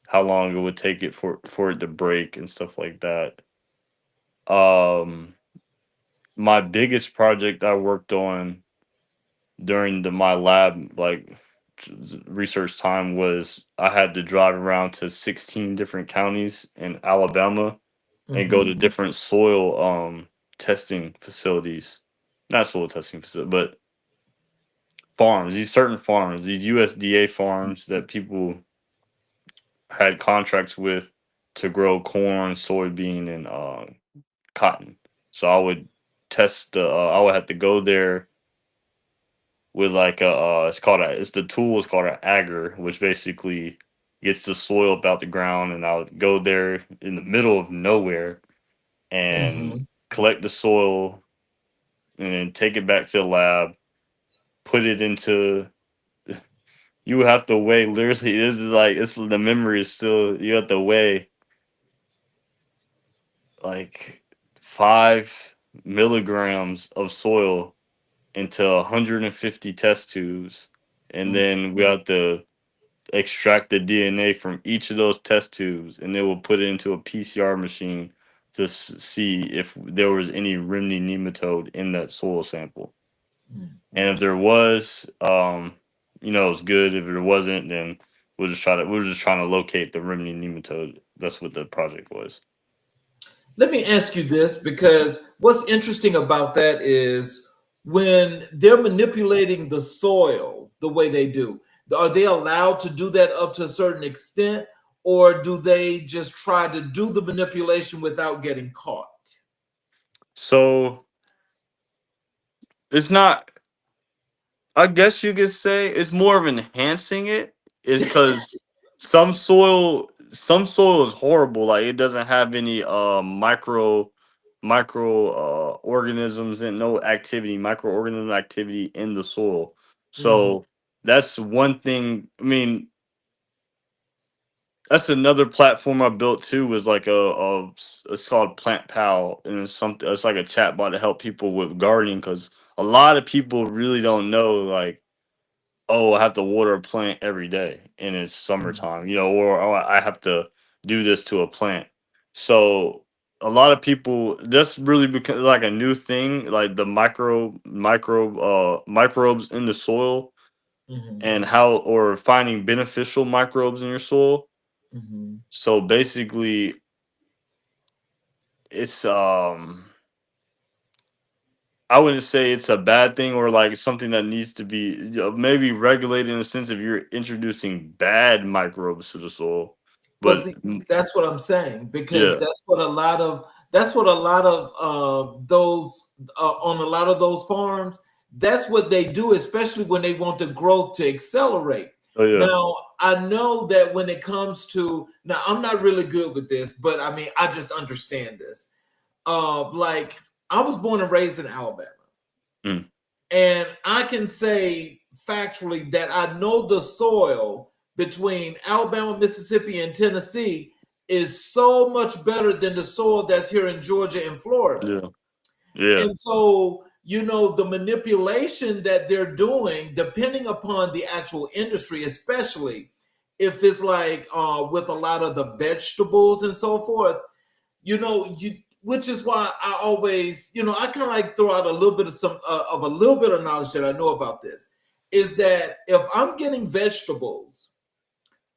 how long it would take it for it to break and stuff like that. um my biggest project I worked on during my lab research time was I had to drive around to 16 different counties in Alabama and go Hmm. to different soil testing facilities. Not soil testing facility, but farms. These certain farms, these USDA farms that people had contracts with to grow corn, soybean, and cotton. So I would test the. I would have to go there with like a. It's the tool is called an agar, which basically gets the soil up out the ground, and I would go there in the middle of nowhere and Hmm. collect the soil and then take it back to the lab, put it into. You would have to weigh literally. This is like it's the memory is still. You have to weigh like 5 milligrams of soil into 150 test tubes, and then we have to extract the DNA from each of those test tubes, and then we'll put it into a PCR machine to see if there was any Rhymney nematode in that soil sample. And if there was, it's good. If there wasn't, then we're just trying to locate the Rhymney nematode. That's what the project was. Let me ask you this, because what's interesting about that is when they're manipulating the soil the way they do, are they allowed to do that up to a certain extent, or do they just try to do the manipulation without getting caught? So it's not. I guess you could say it's more of enhancing it. Is because some soil is horrible. Like it doesn't have any micro organisms and no activity, microorganism activity in the soil. Mhm. So that's one thing. I mean, that's another platform I built too. Was like it's called Plant Pal, and it's something. It's like a chatbot to help people with gardening because a lot of people really don't know like, oh, I have to water a plant every day and it's summertime, or oh, I have to do this to a plant. So a lot of people that's really become like a new thing, like the microbes in the soil Mhm. and how or finding beneficial microbes in your soil. Mhm. So basically it's I wouldn't say it's a bad thing or like something that needs to be maybe regulated in the sense if you're introducing bad microbes to the soil. Well, But see, that's what I'm saying, because yeah, that's what a lot of those on a lot of those farms, that's what they do, especially when they want the growth to accelerate. oh yeah, Now, I know that when it comes to, now I'm not really good with this, but I mean, I just understand this. Like, I was born and raised in Alabama, mm, and I can say factually that I know the soil between Alabama, Mississippi, and Tennessee is so much better than the soil that's here in Georgia and Florida. yeah, yeah, And so, the manipulation that they're doing, depending upon the actual industry, especially if it's like with a lot of the vegetables and so forth, you which is why I always, I kind of like throw out a little bit of a little bit of knowledge that I know about this, is that if I'm getting vegetables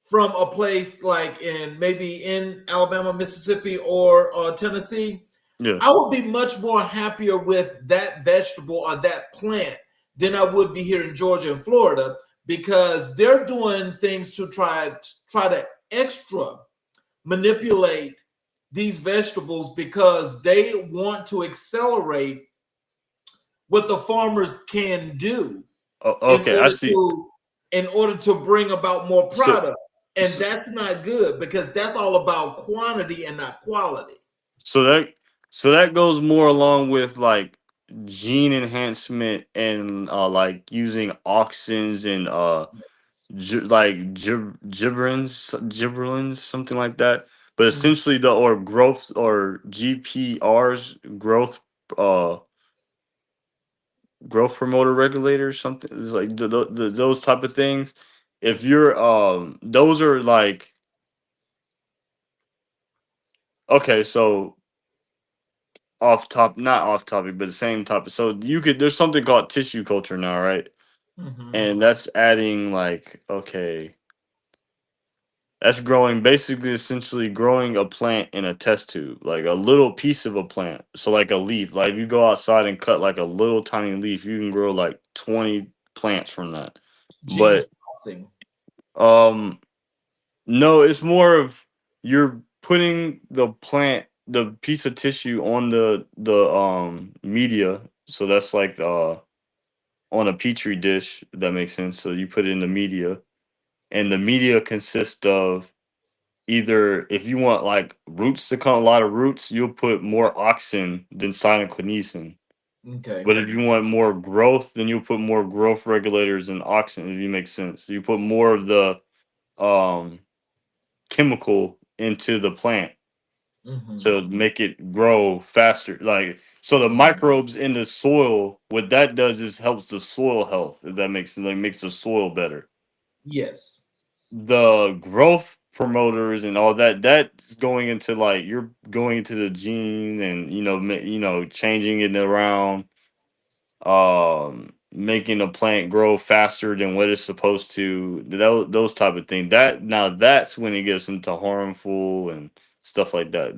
from a place like in maybe in Alabama, Mississippi, or Tennessee, yeah. I would be much more happier with that vegetable or that plant than I would be here in Georgia and Florida, because they're doing things to try to extra manipulate these vegetables because they want to accelerate what the farmers can do in Okay, I order see. to bring about more So, product. And so, that's not good, because that's all about quantity and not quality. so that so that goes more along with like gene enhancement and like using auxins and gibberellins, something like that. But Mhm. essentially, the or growth or GPRs, uh growth promoter regulators, something it's like those type of things. If you're those are like okay, so not off topic, but the same topic. So you could there's something called tissue culture now, right? and that's adding like, okay, that's growing, basically essentially growing a plant in a test tube, like a little piece of a plant. So like a leaf, like if you go outside and cut like a little tiny leaf, you can grow like 20 plants from that. Gene But splicing. um no, it's more of you're putting the plant, the piece of tissue on the media. So that's like on a petri dish, if that makes sense. So you put it in the media, and the media consists of either, if you want like roots to come, a lot of roots, you'll put more auxin than cyanokinesen. Okay. But if you want more growth, then you'll put more growth regulators and auxin, if you make sense. So you put more of the um chemical into the plant to make it grow faster. Like, so the microbes in the soil, what that does is helps the soil health, if that makes sense. Like makes the soil better. Yes. The growth promoters and all that, that's going into like, you're going into the gene and changing it around, making a plant grow faster than what it's supposed to, those type of things. That, now that's when it gets into harmful and stuff like that.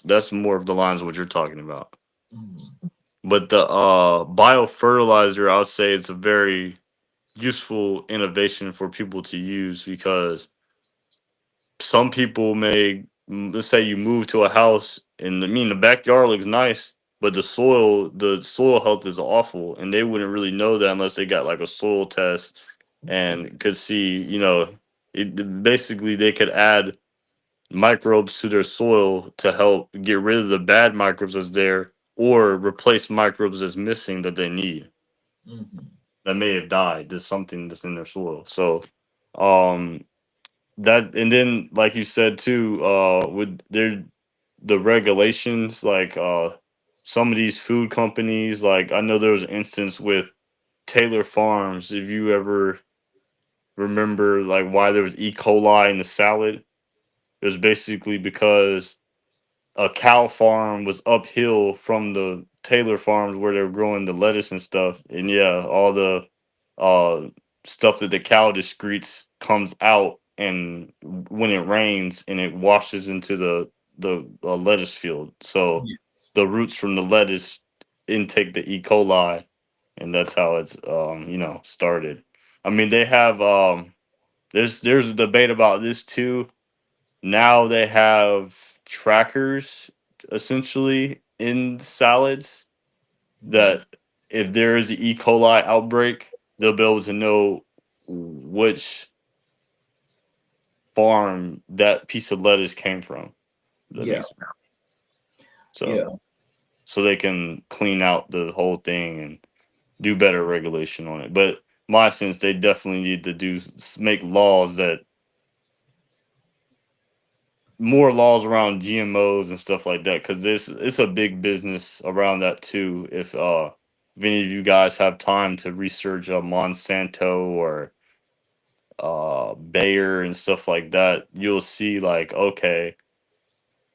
That's more of the lines of what you're talking about. But the biofertilizer, I would say it's a very useful innovation for people to use, because some people may, let's say you move to a house and the backyard looks nice, but the soil health is awful, and they wouldn't really know that unless they got like a soil test and could see, basically they could add microbes to their soil to help get rid of the bad microbes that's there, or replace microbes that's missing that they need, that may have died. There's something that's in their soil. So um that, and then like you said too, with the regulations, like some of these food companies, like I know there was an instance with Taylor Farms, if you ever remember, like why there was E. coli in the salad. It was basically because a cow farm was uphill from the Taylor farms where they were growing the lettuce and stuff. And yeah, all the uh stuff that the cow excretes comes out, and when it rains and it washes into the lettuce field. So the roots from the lettuce intake the E. coli, and that's how it's started. I mean, they have there's a debate about this too. Now they have trackers essentially in salads, that if there is an E. coli outbreak, they'll be able to know which farm that piece of lettuce came from. That Yeah. makes sense. Yeah. So they can clean out the whole thing and do better regulation on it. But my sense, they definitely need to make laws, that more laws around GMOs and stuff like that, because this it's a big business around that too. If any of you guys have time to research Monsanto or Bayer and stuff like that, you'll see like, okay,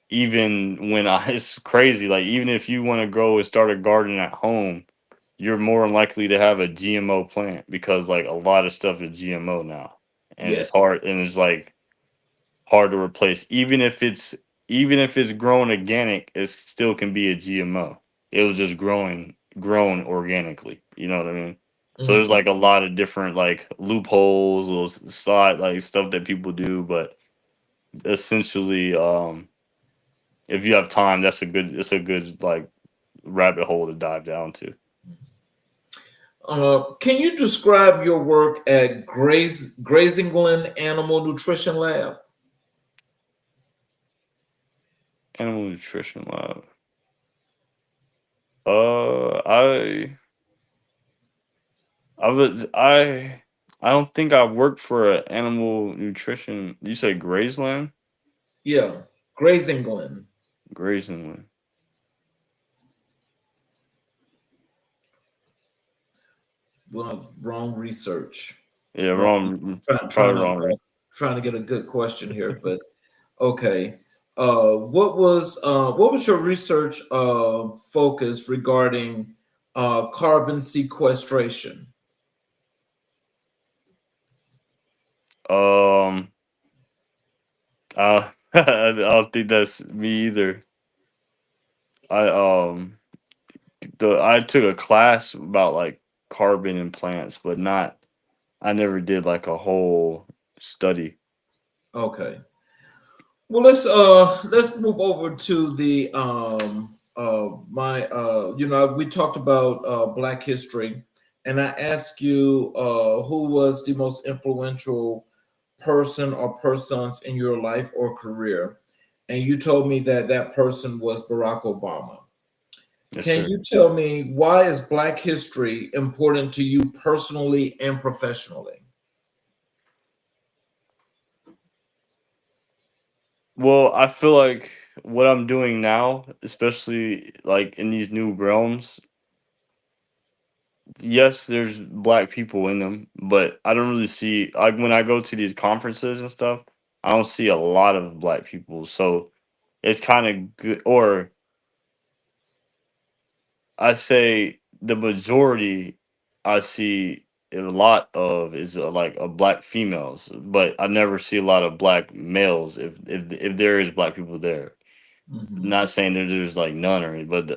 even when I it's crazy, like even if you want to go and start a garden at home, you're more likely to have a GMO plant, because like a lot of stuff is GMO now, and it's Yes. hard, and it's like hard to replace. Even if it's grown organic, it still can be a GMO. It was just grown organically. You know what I mean? So there's like a lot of different like loopholes, little side like stuff that people do, but essentially, if you have time, it's a good like rabbit hole to dive down to. Can you describe your work at Grazingland Animal Nutrition Lab? Animal Nutrition Lab. I don't think I worked for an animal nutrition. You say Grazeland? Yeah, Grazingland. Grazeland. Well, wrong research. Yeah, Wrong. wrong. Trying, trying Probably to wrong. trying to get a good question here, but okay. What was your research focus regarding carbon sequestration? Um, I don't think that's me either. I I took a class about like carbon in plants, but not. I never did like a whole study. Okay. Well, let's move over to the my we talked about Black history, and I asked you who was the most influential person or persons in your life or career, and you told me that that person was Barack Obama. Yes, Can sir. you tell me why is Black history important to you personally and professionally? Well, I feel like what I'm doing now, especially like in these new realms, yes, there's black people in them, but I don't really see like when I go to these conferences and stuff, I don't see a lot of black people. So it's kind of good, or I say the majority I see a lot of is like black females, but I never see a lot of black males. If there is black people there, Mhm. not saying that there's like none or, but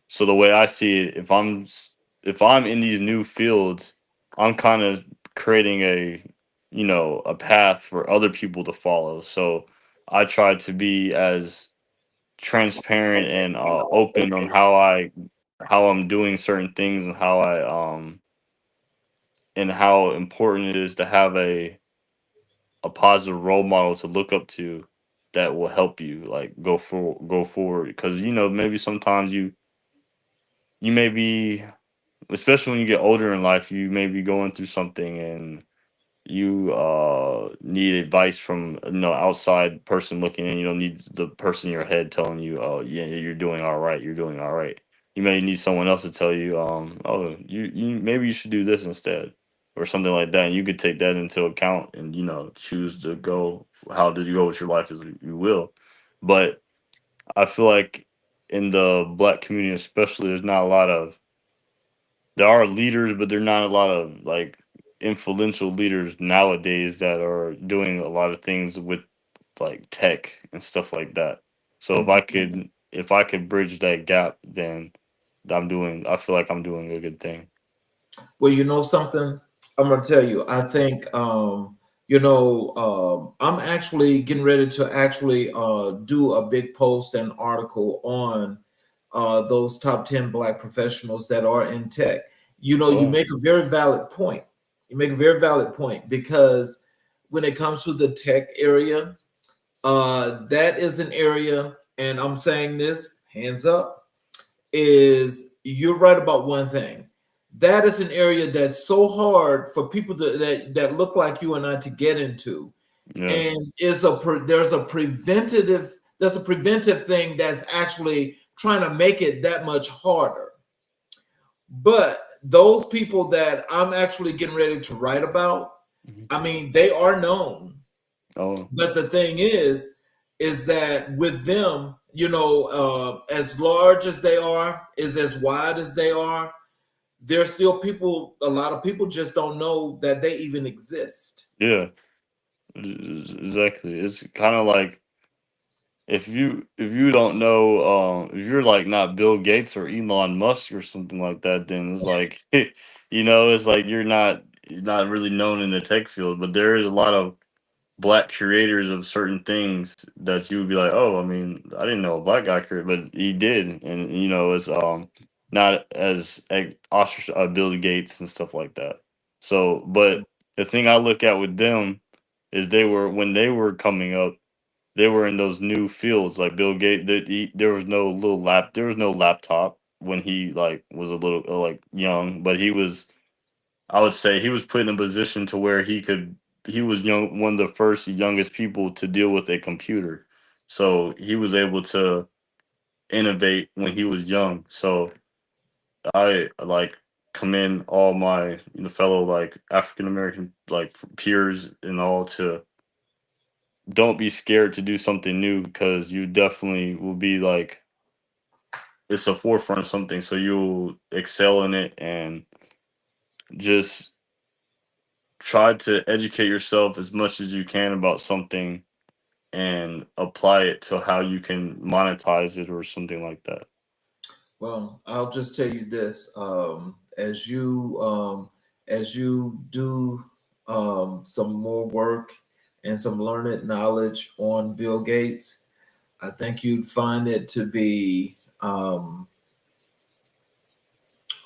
so the way I see it, if I'm in these new fields, I'm kind of creating a a path for other people to follow. So I try to be as transparent and open on how I'm doing certain things and how I and how important it is to have a positive role model to look up to that will help you like go forward, because maybe sometimes you may be, especially when you get older in life, you may be going through something and you need advice from outside person looking in. You don't need the person in your head telling you, oh yeah, you're doing all right, you're doing all right. You may need someone else to tell you, oh, you maybe you should do this instead, or something like that, and you could take that into account and choose to go how did you go with your life as you will. But I feel like in the black community especially, there's not a lot of, there are leaders, but there are not a lot of like influential leaders nowadays that are doing a lot of things with like tech and stuff like that. So if I could bridge that gap, then I feel like I'm doing a good thing. Well, you know something? I'm gonna tell you. I think I'm actually getting ready to actually do a big post and article on those top 10 black professionals that are in tech. You know, you Oh, make a very valid point. You make a very valid point because when it comes to the tech area, that is an area, and I'm saying this hands up, is you're right about one thing. That is an area that's so hard for people that look like you and I to get into, yeah, and there's a preventive thing that's actually trying to make it that much harder. But those people that I'm actually getting ready to write about, mhm. I mean, they are known. Oh, But the thing is that with them, as large as they are, is as wide as they are, there's still people. A lot of people just don't know that they even exist. yeah, exactly. It's kind of like if you don't know, if you're like not Bill Gates or Elon Musk or something like that, then it's like it's like you're not really known in the tech field. But there is a lot of black creators of certain things that you would be like, oh, I mean, I didn't know a black guy created, but he did, and it's not as Bill Gates and stuff like that. So, but the thing I look at with them is they were when they were coming up, they were in those new fields like Bill Gates. There was no there was no laptop when he like was a little like young, but he was, I would say he was put in a position to where he was young, one of the first youngest people to deal with a computer. So he was able to innovate when he was young. So I like commend all my fellow like African American like peers and all to don't be scared to do something new, because you definitely will be like it's a forefront of something, so you'll excel in it and just try to educate yourself as much as you can about something and apply it to how you can monetize it or something like that. Well, I'll just tell you this: as you do some more work and some learned knowledge on Bill Gates, I think you'd find it to be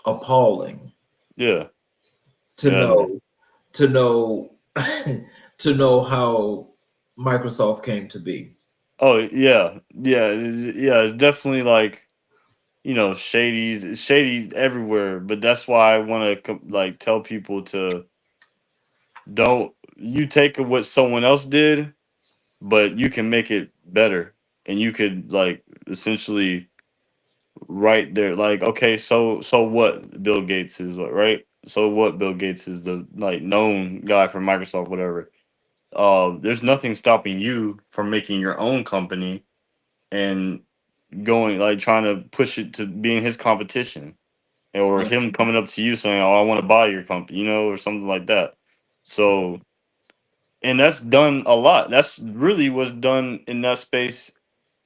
appalling Yeah. to Yeah. know to know to know how Microsoft came to be. Oh yeah. Yeah. Yeah. It's definitely like, shady. It's shady everywhere. But that's why I want to like tell people to don't you take what someone else did, but you can make it better, and you could like essentially right there like, okay, so what Bill Gates is like, right, so what Bill Gates is the like known guy from Microsoft, whatever. There's nothing stopping you from making your own company and going like trying to push it to being his competition, or Yeah. him coming up to you saying, oh, I want to buy your company, or something like that. So, and that's done a lot. That's really what's done in that space.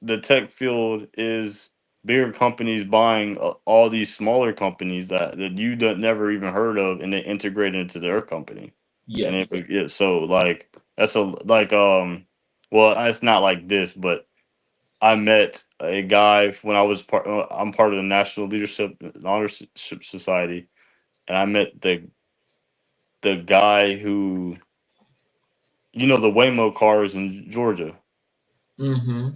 The tech field is bigger companies buying all these smaller companies that you don't never even heard of, and they integrate it into their company. And Yes. so like that's a like well, it's not like this, but I met a guy when I was I'm part of the National Leadership Honorship Society, and I met the guy who, the Waymo cars in Georgia. Mm-hmm.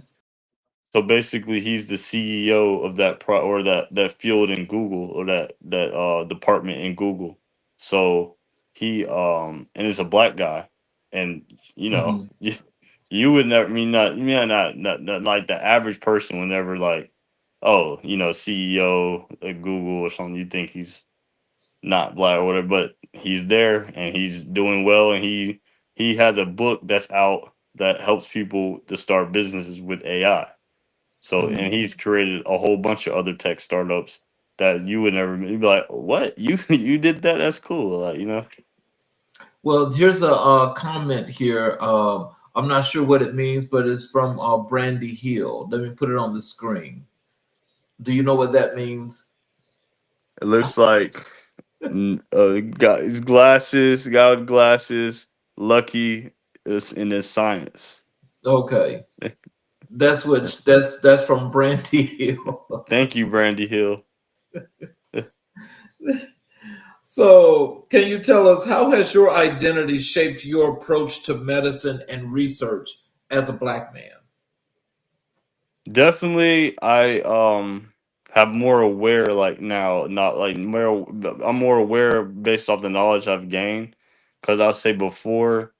So basically, he's the CEO of that or that field in Google, or that department in Google. So he and it's a black guy, and Mm-hmm. you would never, not like the average person would never like, oh, CEO at Google or something. You think he's not black or whatever, but he's there and he's doing well, and he has a book that's out that helps people to start businesses with AI. So, Mm. and he's created a whole bunch of other tech startups that you would never, you'd be like, what, you did that? That's cool. Like. Well, here's a comment here. I'm not sure what it means, but it's from Brandy Hill. Let me put it on the screen. Do you know what that means? It looks like got his glasses, guy with glasses, lucky is in his science. Okay, that's from Brandy Hill. Thank you, Brandy Hill. So, can you tell us how has your identity shaped your approach to medicine and research as a black man? Definitely, I have more aware like now, not like more. I'm more aware based off the knowledge I've gained, because I'll say before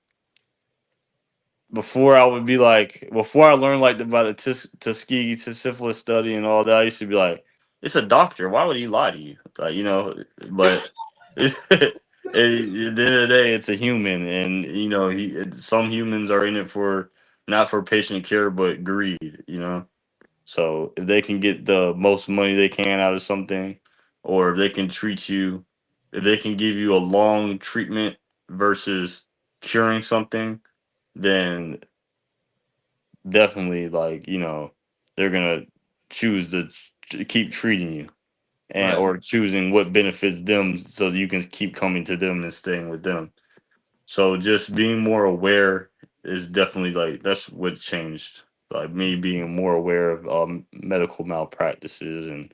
I would be like, before I learned like about the Tuskegee syphilis study and all that, I used to be like, it's a doctor. Why would he lie to you? Like, but at the end of the day, it's a human, and some humans are in it for not for patient care, but greed. So if they can get the most money they can out of something, or if they can treat you, if they can give you a long treatment versus curing something, then definitely like they're gonna choose to keep treating you, and Right. or choosing what benefits them so that you can keep coming to them and staying with them. So just being more aware is definitely like that's what changed, like me being more aware of medical malpractices and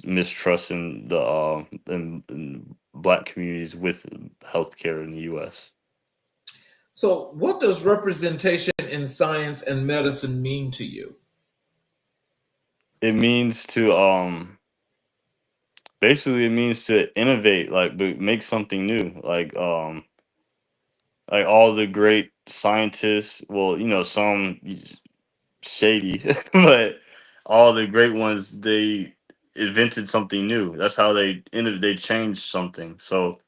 mistrusting the in black communities with healthcare in the US. So, what does representation in science and medicine mean to you? It means to basically it means to innovate, like make something new, like all the great scientists, well, some shady, but all the great ones, they invented something new. That's how they changed something. So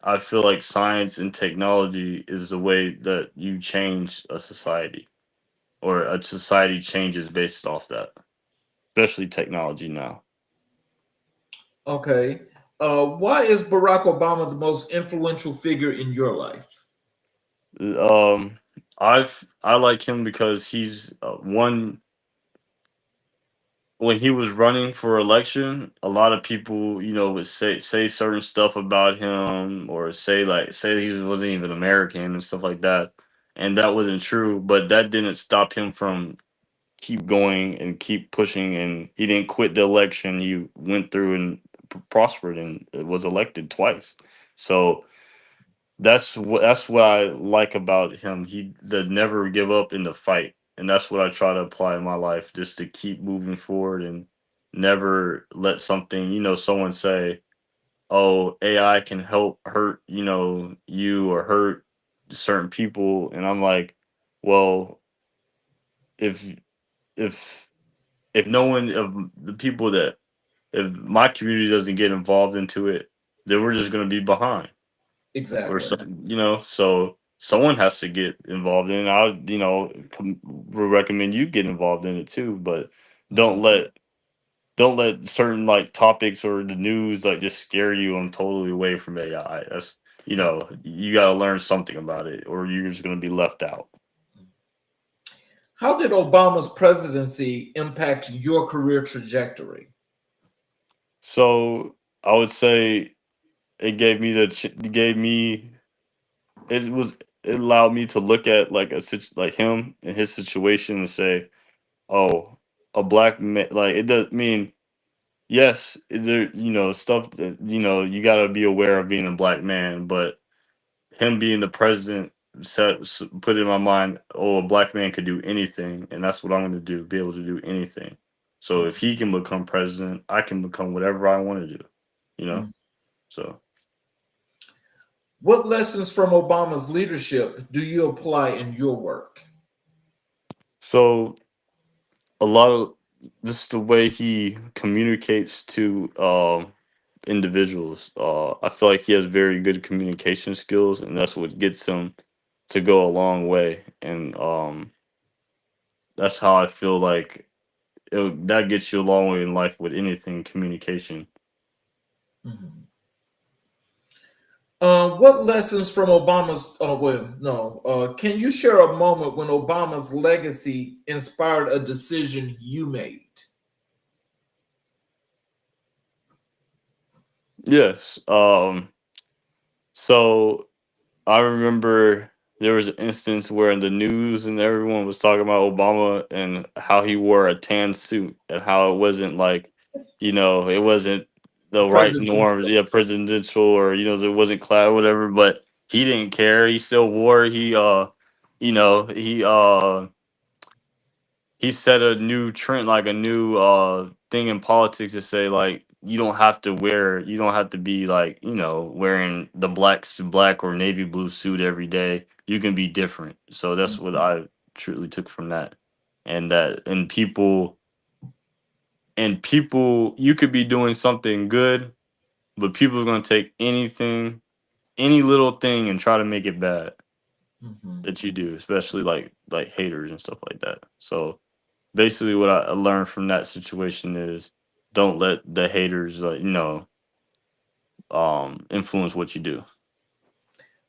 I feel like science and technology is the way that you change a society, or a society changes based off that, especially technology now. Okay. Why is Barack Obama the most influential figure in your life? Um, I like him because he's one. When he was running for election, a lot of people, would say certain stuff about him, or say he wasn't even American and stuff like that, and that wasn't true. But that didn't stop him from keep going and keep pushing, and he didn't quit the election. He went through and prospered and was elected twice. So that's what I like about him. He did never give up in the fight, and that's what I try to apply in my life, just to keep moving forward and never let something, someone say, "Oh, AI can help hurt, you or hurt certain people," and I'm like, well, if if if no one of the people that if my community doesn't get involved into it, then we're just gonna be behind. Or Exactly. something, so someone has to get involved in it. I, would recommend you get involved in it too, but don't Mhm. let don't let certain like topics or the news like just scare you and totally away from AI. That's you got to learn something about it, or you're just going to be left out. How did Obama's presidency impact your career trajectory? So I would say it gave me it gave me it was it allowed me to look at like like him and his situation and say, oh, a black man, like it does mean, yes, there, stuff that, you got to be aware of being a black man, but him being the president put in my mind, oh, a black man could do anything, and that's what I'm going to do, be able to do anything. So if he can become president, I can become whatever I want to do, you know? Mhm. So, What lessons from Obama's leadership do you apply in your work? so a lot of just the way he communicates to individuals. I feel like he has very good communication skills, and that's what gets him to go a long way. And that's how I feel like that gets you a long way in life with anything communication. Mhm. What lessons from Obama's? Oh, well, no. Can you share a moment when Obama's legacy inspired a decision you made? Yes. So I remember there was an instance where in the news and everyone was talking about Obama and how he wore a tan suit and how it wasn't like, it wasn't the right norms, Presidential. yeah, presidential, or it wasn't clad or whatever, but he didn't care. He still wore you know, he set a new trend, like a new thing in politics to say like you don't have to be like, wearing the black or navy blue suit every day. You can be different. So that's what I truly took from that. And people you could be doing something good, but people are going to take any little thing and try to make it bad Mhm. that you do, especially like haters and stuff like that. So basically what I learned from that situation is don't let the haters influence what you do.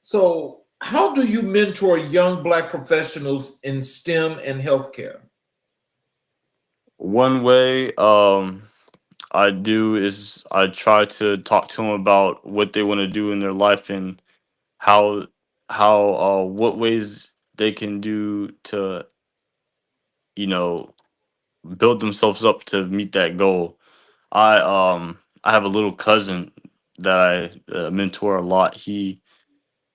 So, how do you mentor young Black professionals in STEM and healthcare? One way I do is I try to talk to them about what they want to do in their life, and how what ways they can do to you know build themselves up to meet that goal. I have a little cousin that I mentor a lot. He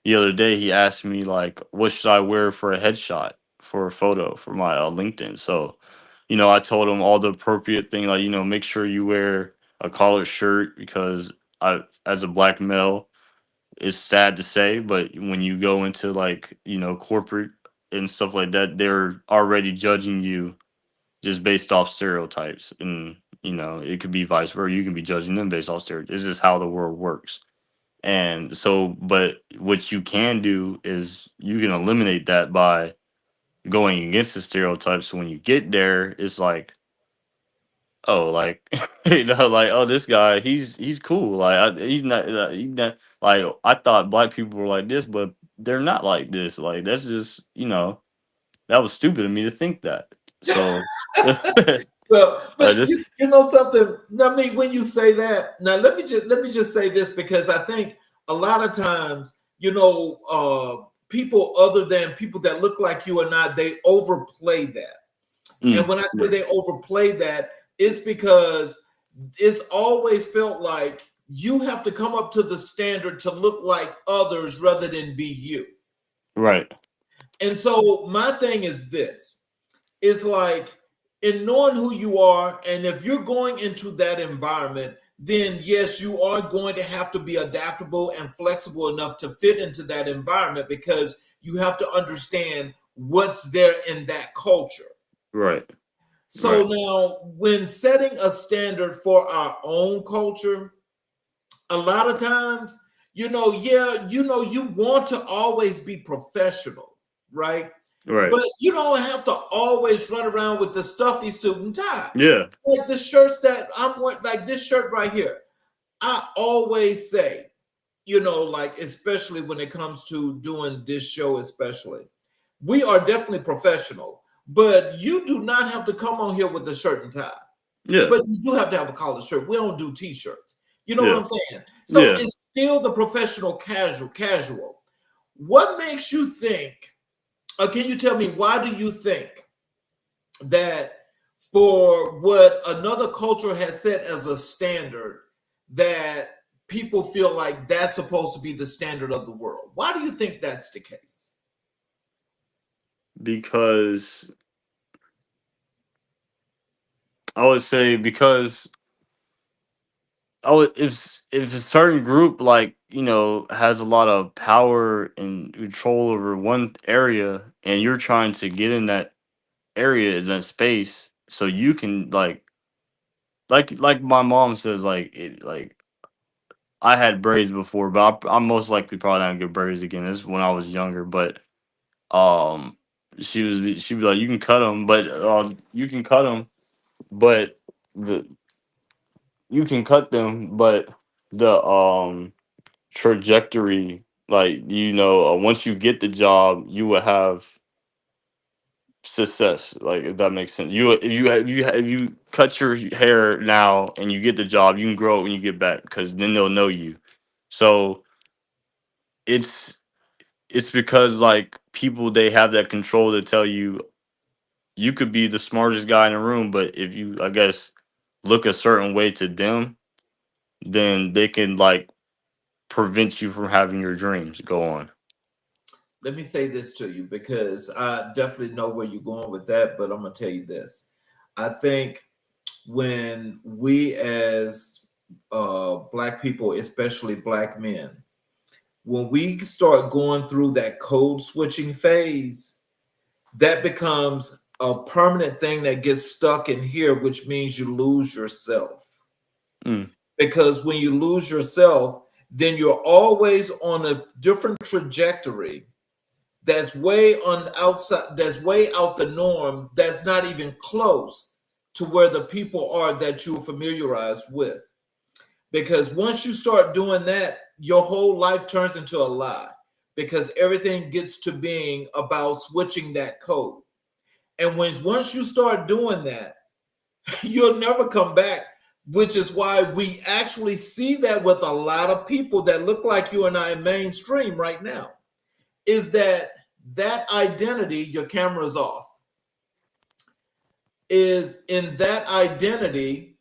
The other day he asked me like, what should I wear for a headshot, for a photo for my LinkedIn. So, I told him all the appropriate thing, like, make sure you wear a collared shirt, because as a black male, it's sad to say, but when you go into like, corporate and stuff like that, they're already judging you just based off stereotypes. And, it could be vice versa. You can be judging them based off stereotypes. This is how the world works. And so, but what you can do is you can eliminate that by going against the stereotypes. So when you get there, it's like oh, like like, oh, this guy, he's cool. Like he's not like, I thought black people were like this, but they're not like this. Like that's just that was stupid of me to think that. So Well, but this you know something. I mean, when you say that, now let me just say this, because I think a lot of times, people other than people that look like you or not, they overplay that. And when I say yeah, they overplay that, it's because it's always felt like you have to come up to the standard to look like others rather than be you. right, And so my thing is this. It's like, in knowing who you are, and if you're going into that environment, then yes, you are going to have to be adaptable and flexible enough to fit into that environment, because you have to understand what's there in that culture. right, So right, now, when setting a standard for our own culture, a lot of times, you want to always be professional, right? right. But you don't have to always run around with the stuffy suit and tie. Yeah. Like the shirts that I'm wearing, like this shirt right here. I always say, like, especially when it comes to doing this show, especially, we are definitely professional, but you do not have to come on here with a shirt and tie. Yeah. But you do have to have a collared shirt. We don't do t-shirts. You know what Yeah. I'm saying? So Yeah. it's still the professional casual. What makes you think, can you tell me, why do you think that for what another culture has set as a standard, that people feel like that's supposed to be the standard of the world? Why do you think that's the case? Because I would say, because if a certain group, like, has a lot of power and control over one area, and you're trying to get in that area, in that space, so you can, like my mom says, like I had braids before, but I'm most likely probably not gonna get braids again. This is when I was younger, but um she'd be like, you can cut them, but but the you can cut them, but the trajectory, like, once you get the job, you will have success, like, if that makes sense. If you cut your hair now and you get the job, you can grow it when you get back, because then they'll know you. So it's it's because, like, people, they have that control to tell you, you could be the smartest guy in the room, but if you, I guess, look a certain way to them, then they can, like, prevent you from having your dreams go on. Let me say this to you, because I definitely know where you're going with that, but I'm going to tell you this. I think when we, as Black people, especially Black men, when we start going through that code switching phase, that becomes a permanent thing that gets stuck in here, which means you lose yourself. Mm, Because when you lose yourself, then you're always on a different trajectory that's way on the outside, that's way out the norm, that's not even close to where the people are that you're familiarized with. Because once you start doing that, your whole life turns into a lie, because everything gets to being about switching that code. And once you start doing that, you'll never come back, which is why we actually see that with a lot of people that look like you and I mainstream right now, is that identity, your camera's off, is in that identity,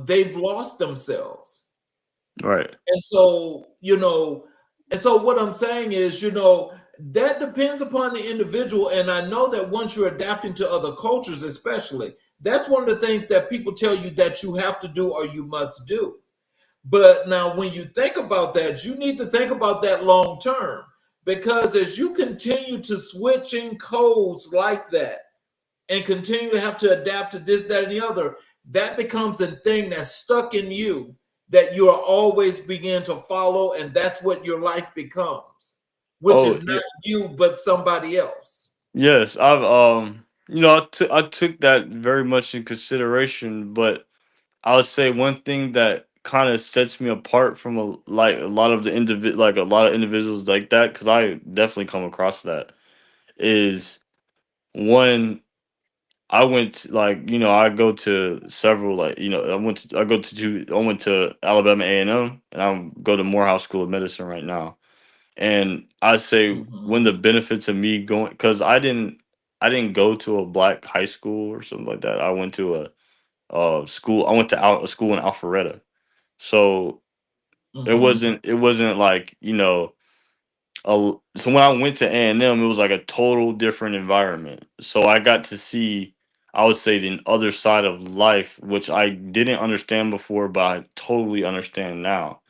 they've lost themselves. right. And so what I'm saying is, that depends upon the individual. And I know that once you're adapting to other cultures, especially, that's one of the things that people tell you that you have to do or you must do. But now, when you think about that, you need to think about that long term, because as you continue to switching codes like that and continue to have to adapt to this, that, and the other, that becomes a thing that's stuck in you that you are always begin to follow, and that's what your life becomes, which Oh, is yeah. not you but somebody else. Yes, I took that very much in consideration, but I would say one thing that kind of sets me apart from a lot of the like a lot of individuals like that, because I definitely come across that, is one. I went like I go to several I went to Alabama A&M, and I go to Morehouse School of Medicine right now. And I say Mm-hmm. one of the benefits of me going, because I didn't go to a black high school or something like that. I went to a school. I went to a school in Alpharetta, so Mm-hmm. it wasn't like so when I went to A&M, it was like a total different environment. So I got to see, I would say, the other side of life, which I didn't understand before, but I totally understand now.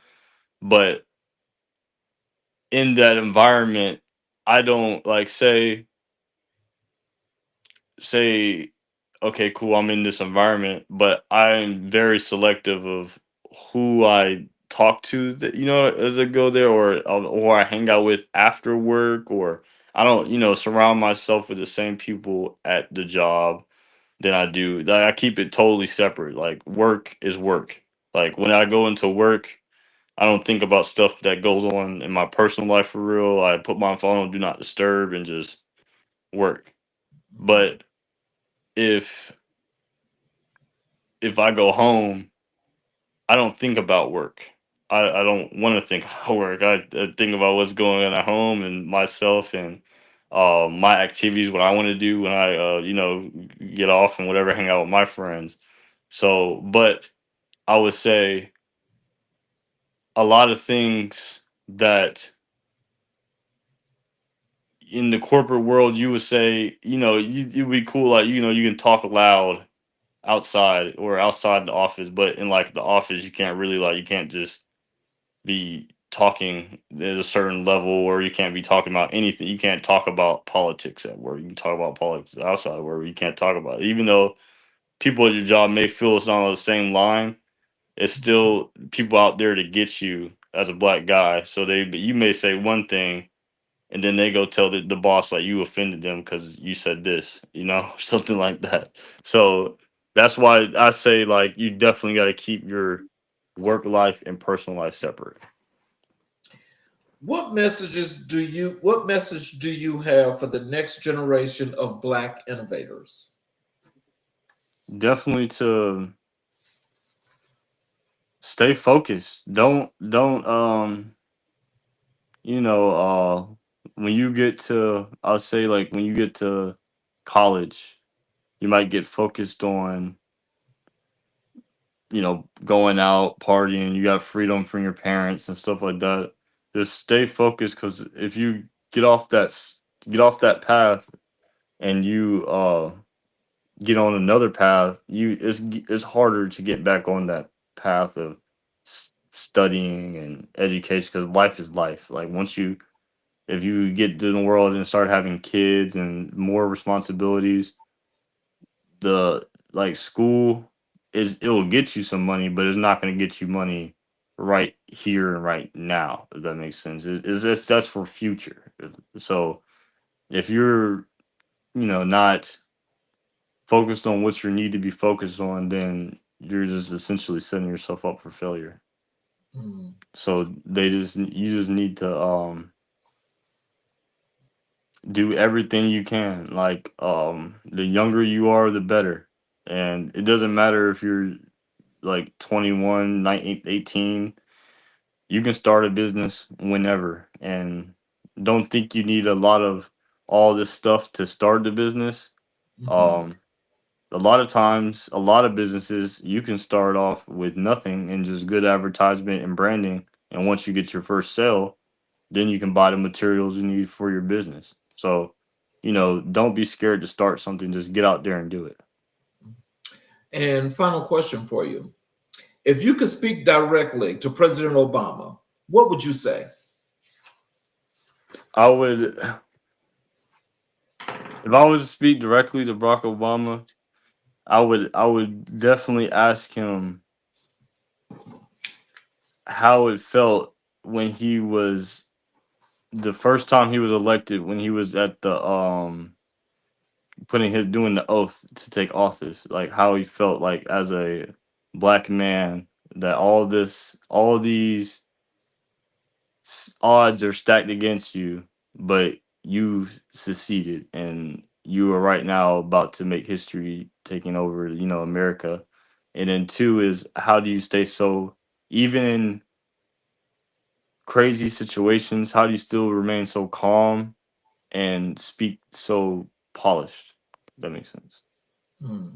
But in that environment, I don't like say, okay, cool, I'm in this environment, but I'm very selective of who I talk to, that as I go there, or I hang out with after work, or I don't surround myself with the same people at the job than I do. Like, I keep it totally separate. Like, work is work. Like, when I go into work, I don't think about stuff that goes on in my personal life for real. I put my phone on do not disturb and just work. But if I go home, I don't think about work. I don't want to think about work. I think about what's going on at home and myself, and my activities, what I want to do when I get off and whatever, hang out with my friends. So, but I would say a lot of things that in the corporate world you would say, you'd be cool, like you can talk loud outside or outside the office, but in like the office you can't really, like, you can't just be talking at a certain level, or you can't be talking about anything. You can't talk about politics at work. You can talk about politics outside of work. You can't talk about it. Even though people at your job may feel it's not on the same line, it's still people out there to get you as a black guy. So you may say one thing, and then they go tell the boss, like, you offended them because you said this, something like that. So that's why I say, like, you definitely got to keep your work life and personal life separate. What what message do you have for the next generation of Black innovators? Definitely to stay focused. Don't you know when you get to, I'll say, like, when you get to college, you might get focused on going out, partying, you got freedom from your parents and stuff like that. Just stay focused, because if you get off that path, and you get on another path, it's harder to get back on that path of studying and education, because life is life. Like, once you if you get to the world and start having kids and more responsibilities, the like school it will get you some money, but it's not going to get you money right here and right now, if that makes sense. That's for future. So if you're not focused on what you need to be focused on, then you're just essentially setting yourself up for failure. Mm. So you just need to do everything you can. Like, the younger you are, the better. And it doesn't matter if you're like 21, 19, 18. You can start a business whenever, and don't think you need a lot of all this stuff to start the business. Mhm. Um, a lot of times, a lot of businesses, you can start off with nothing and just good advertisement and branding. And once you get your first sale, then you can buy the materials you need for your business. So, don't be scared to start something. Just get out there and do it. And final question for you. If you could speak directly to President Obama, what would you say? I would, if I was to speak directly to Barack Obama, I would definitely ask him how it felt when he was the first time he was elected, when he was at doing the oath to take office, like how he felt like as a black man that all these odds are stacked against you, but you succeeded and you are right now about to make history taking over, America. And then two is how do you stay so even in crazy situations, how do you still remain so calm and speak so polished? If that makes sense. Hmm.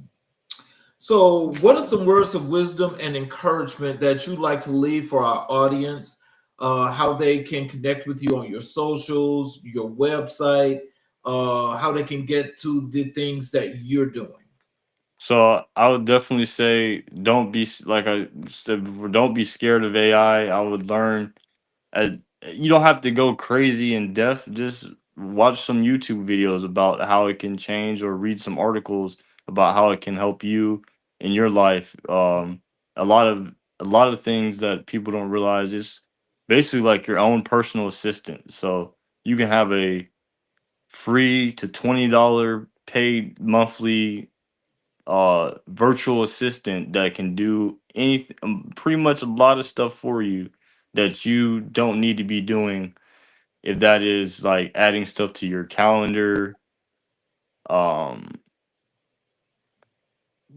So, what are some words of wisdom and encouragement that you'd like to leave for our audience? How they can connect with you on your socials, your website, how they can get to the things that you're doing. So I would definitely say like I said before, don't be scared of AI. I would learn as you don't have to go crazy in depth. Just watch some YouTube videos about how it can change, or read some articles about how it can help you in your life. A lot of things that people don't realize is basically like your own personal assistant. So you can have a free to $20 paid monthly virtual assistant that can do anything, pretty much a lot of stuff for you that you don't need to be doing, if that is like adding stuff to your calendar, um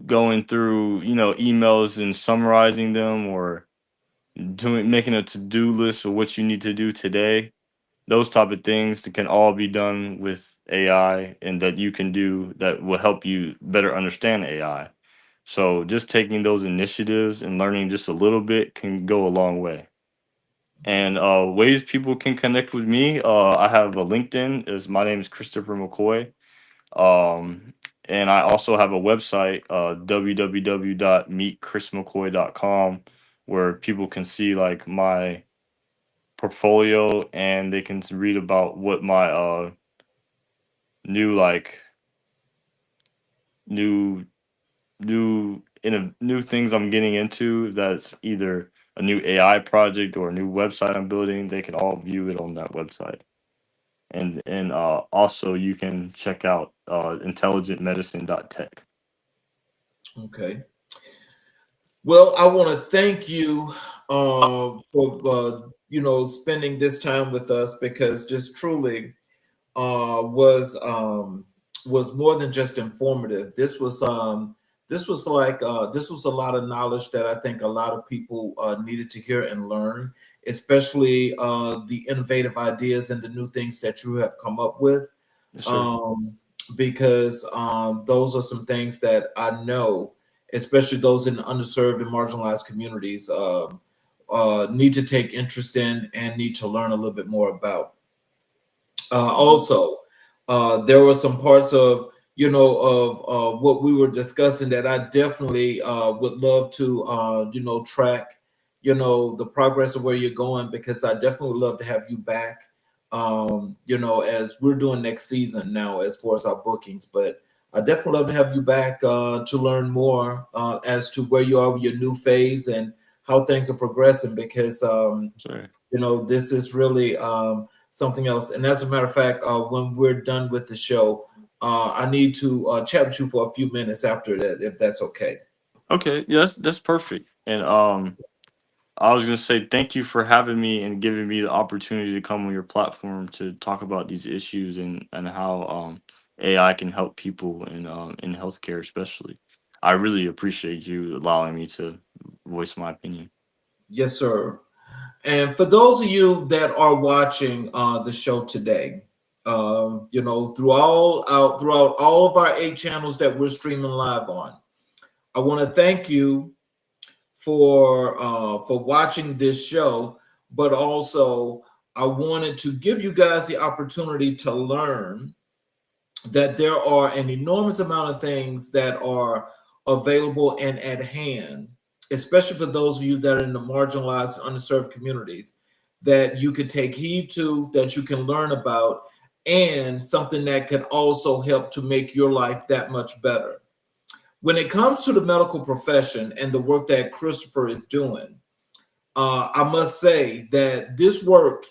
going through emails and summarizing them, or making a to-do list of what you need to do today. Those type of things that can all be done with AI, and that you can do that will help you better understand AI. So just taking those initiatives and learning just a little bit can go a long way. And ways people can connect with me, I have a LinkedIn. Is My name is Christopher McCoy. Um, and I also have a website, www.meetchrismccoy.com, where people can see like my portfolio, and they can read about what my new like new new things I'm getting into. That's either a new AI project or a new website I'm building. They can all view it on that website. And also you can check out intelligentmedicine.tech. Okay. Well, I want to thank you for spending this time with us, because just truly uh, was um, was more than just informative. This was a lot of knowledge that I think a lot of people needed to hear and learn, especially the innovative ideas and the new things that you have come up with. Yes, sir. Um, because those are some things that I know, especially those in underserved and marginalized communities, need to take interest in and need to learn a little bit more about. Also, there were some parts of what we were discussing that I definitely would love to track the progress of where you're going, because I definitely would love to have you back, as we're doing next season now as far as our bookings. But I definitely love to have you back to learn more as to where you are with your new phase and how things are progressing, because Sorry. this is really something else. And as a matter of fact, when we're done with the show, I need to chat with you for a few minutes after that, if that's okay. Okay, yeah, that's perfect. And I was gonna say thank you for having me and giving me the opportunity to come on your platform to talk about these issues, and how AI can help people in healthcare especially. I really appreciate you allowing me to voice my opinion. Yes, sir. And for those of you that are watching the show today, throughout all of our 8 channels that we're streaming live on, I want to thank you for watching this show, but also I wanted to give you guys the opportunity to learn that there are an enormous amount of things that are available and at hand, especially for those of you that are in the marginalized and underserved communities, that you could take heed to, that you can learn about, and something that can also help to make your life that much better. When it comes to the medical profession and the work that Christopher is doing, I must say that this work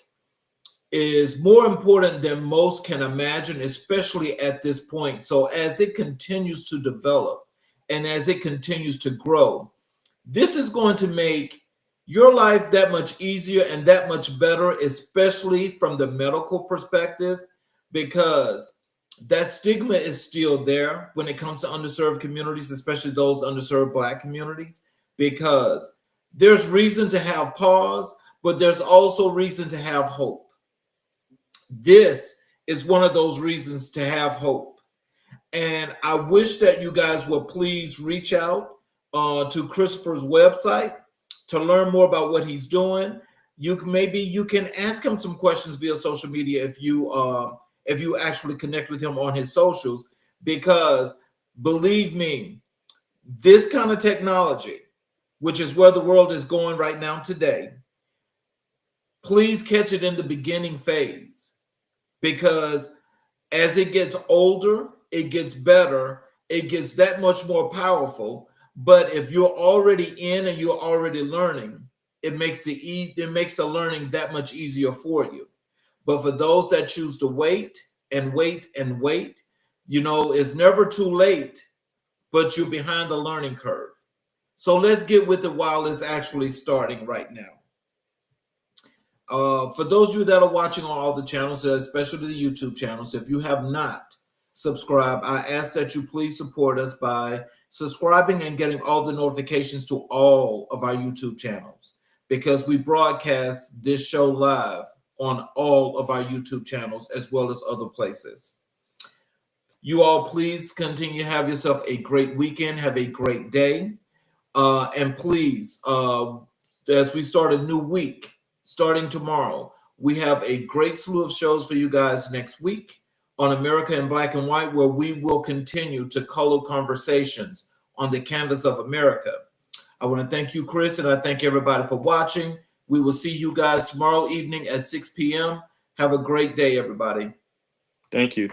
is more important than most can imagine, especially at this point. So as it continues to develop and as it continues to grow, this is going to make your life that much easier and that much better, especially from the medical perspective, because that stigma is still there when it comes to underserved communities, especially those underserved Black communities, because there's reason to have pause, but there's also reason to have hope. This is one of those reasons to have hope. And I wish that you guys would please reach out to Christopher's website to learn more about what he's doing. Maybe you can ask him some questions via social media if you actually connect with him on his socials, because believe me, this kind of technology, which is where the world is going right now today, please catch it in the beginning phase, because as it gets older, it gets better, it gets that much more powerful. But if you're already in and you're already learning, it makes the learning that much easier for you. But for those that choose to wait and wait and wait, it's never too late, but you're behind the learning curve. So let's get with it while it's actually starting right now. For those of you that are watching on all the channels, especially the YouTube channels, if you have not subscribed, I ask that you please support us by subscribing and getting all the notifications to all of our YouTube channels, because we broadcast this show live on all of our YouTube channels as well as other places. You all please continue to have yourself a great weekend. Have a great day. And please, as we start a new week, starting tomorrow, we have a great slew of shows for you guys next week on America in Black and White, where we will continue to color conversations on the canvas of America. I want to thank you, Chris, and I thank everybody for watching. We will see you guys tomorrow evening at 6 p.m. Have a great day, everybody. Thank you.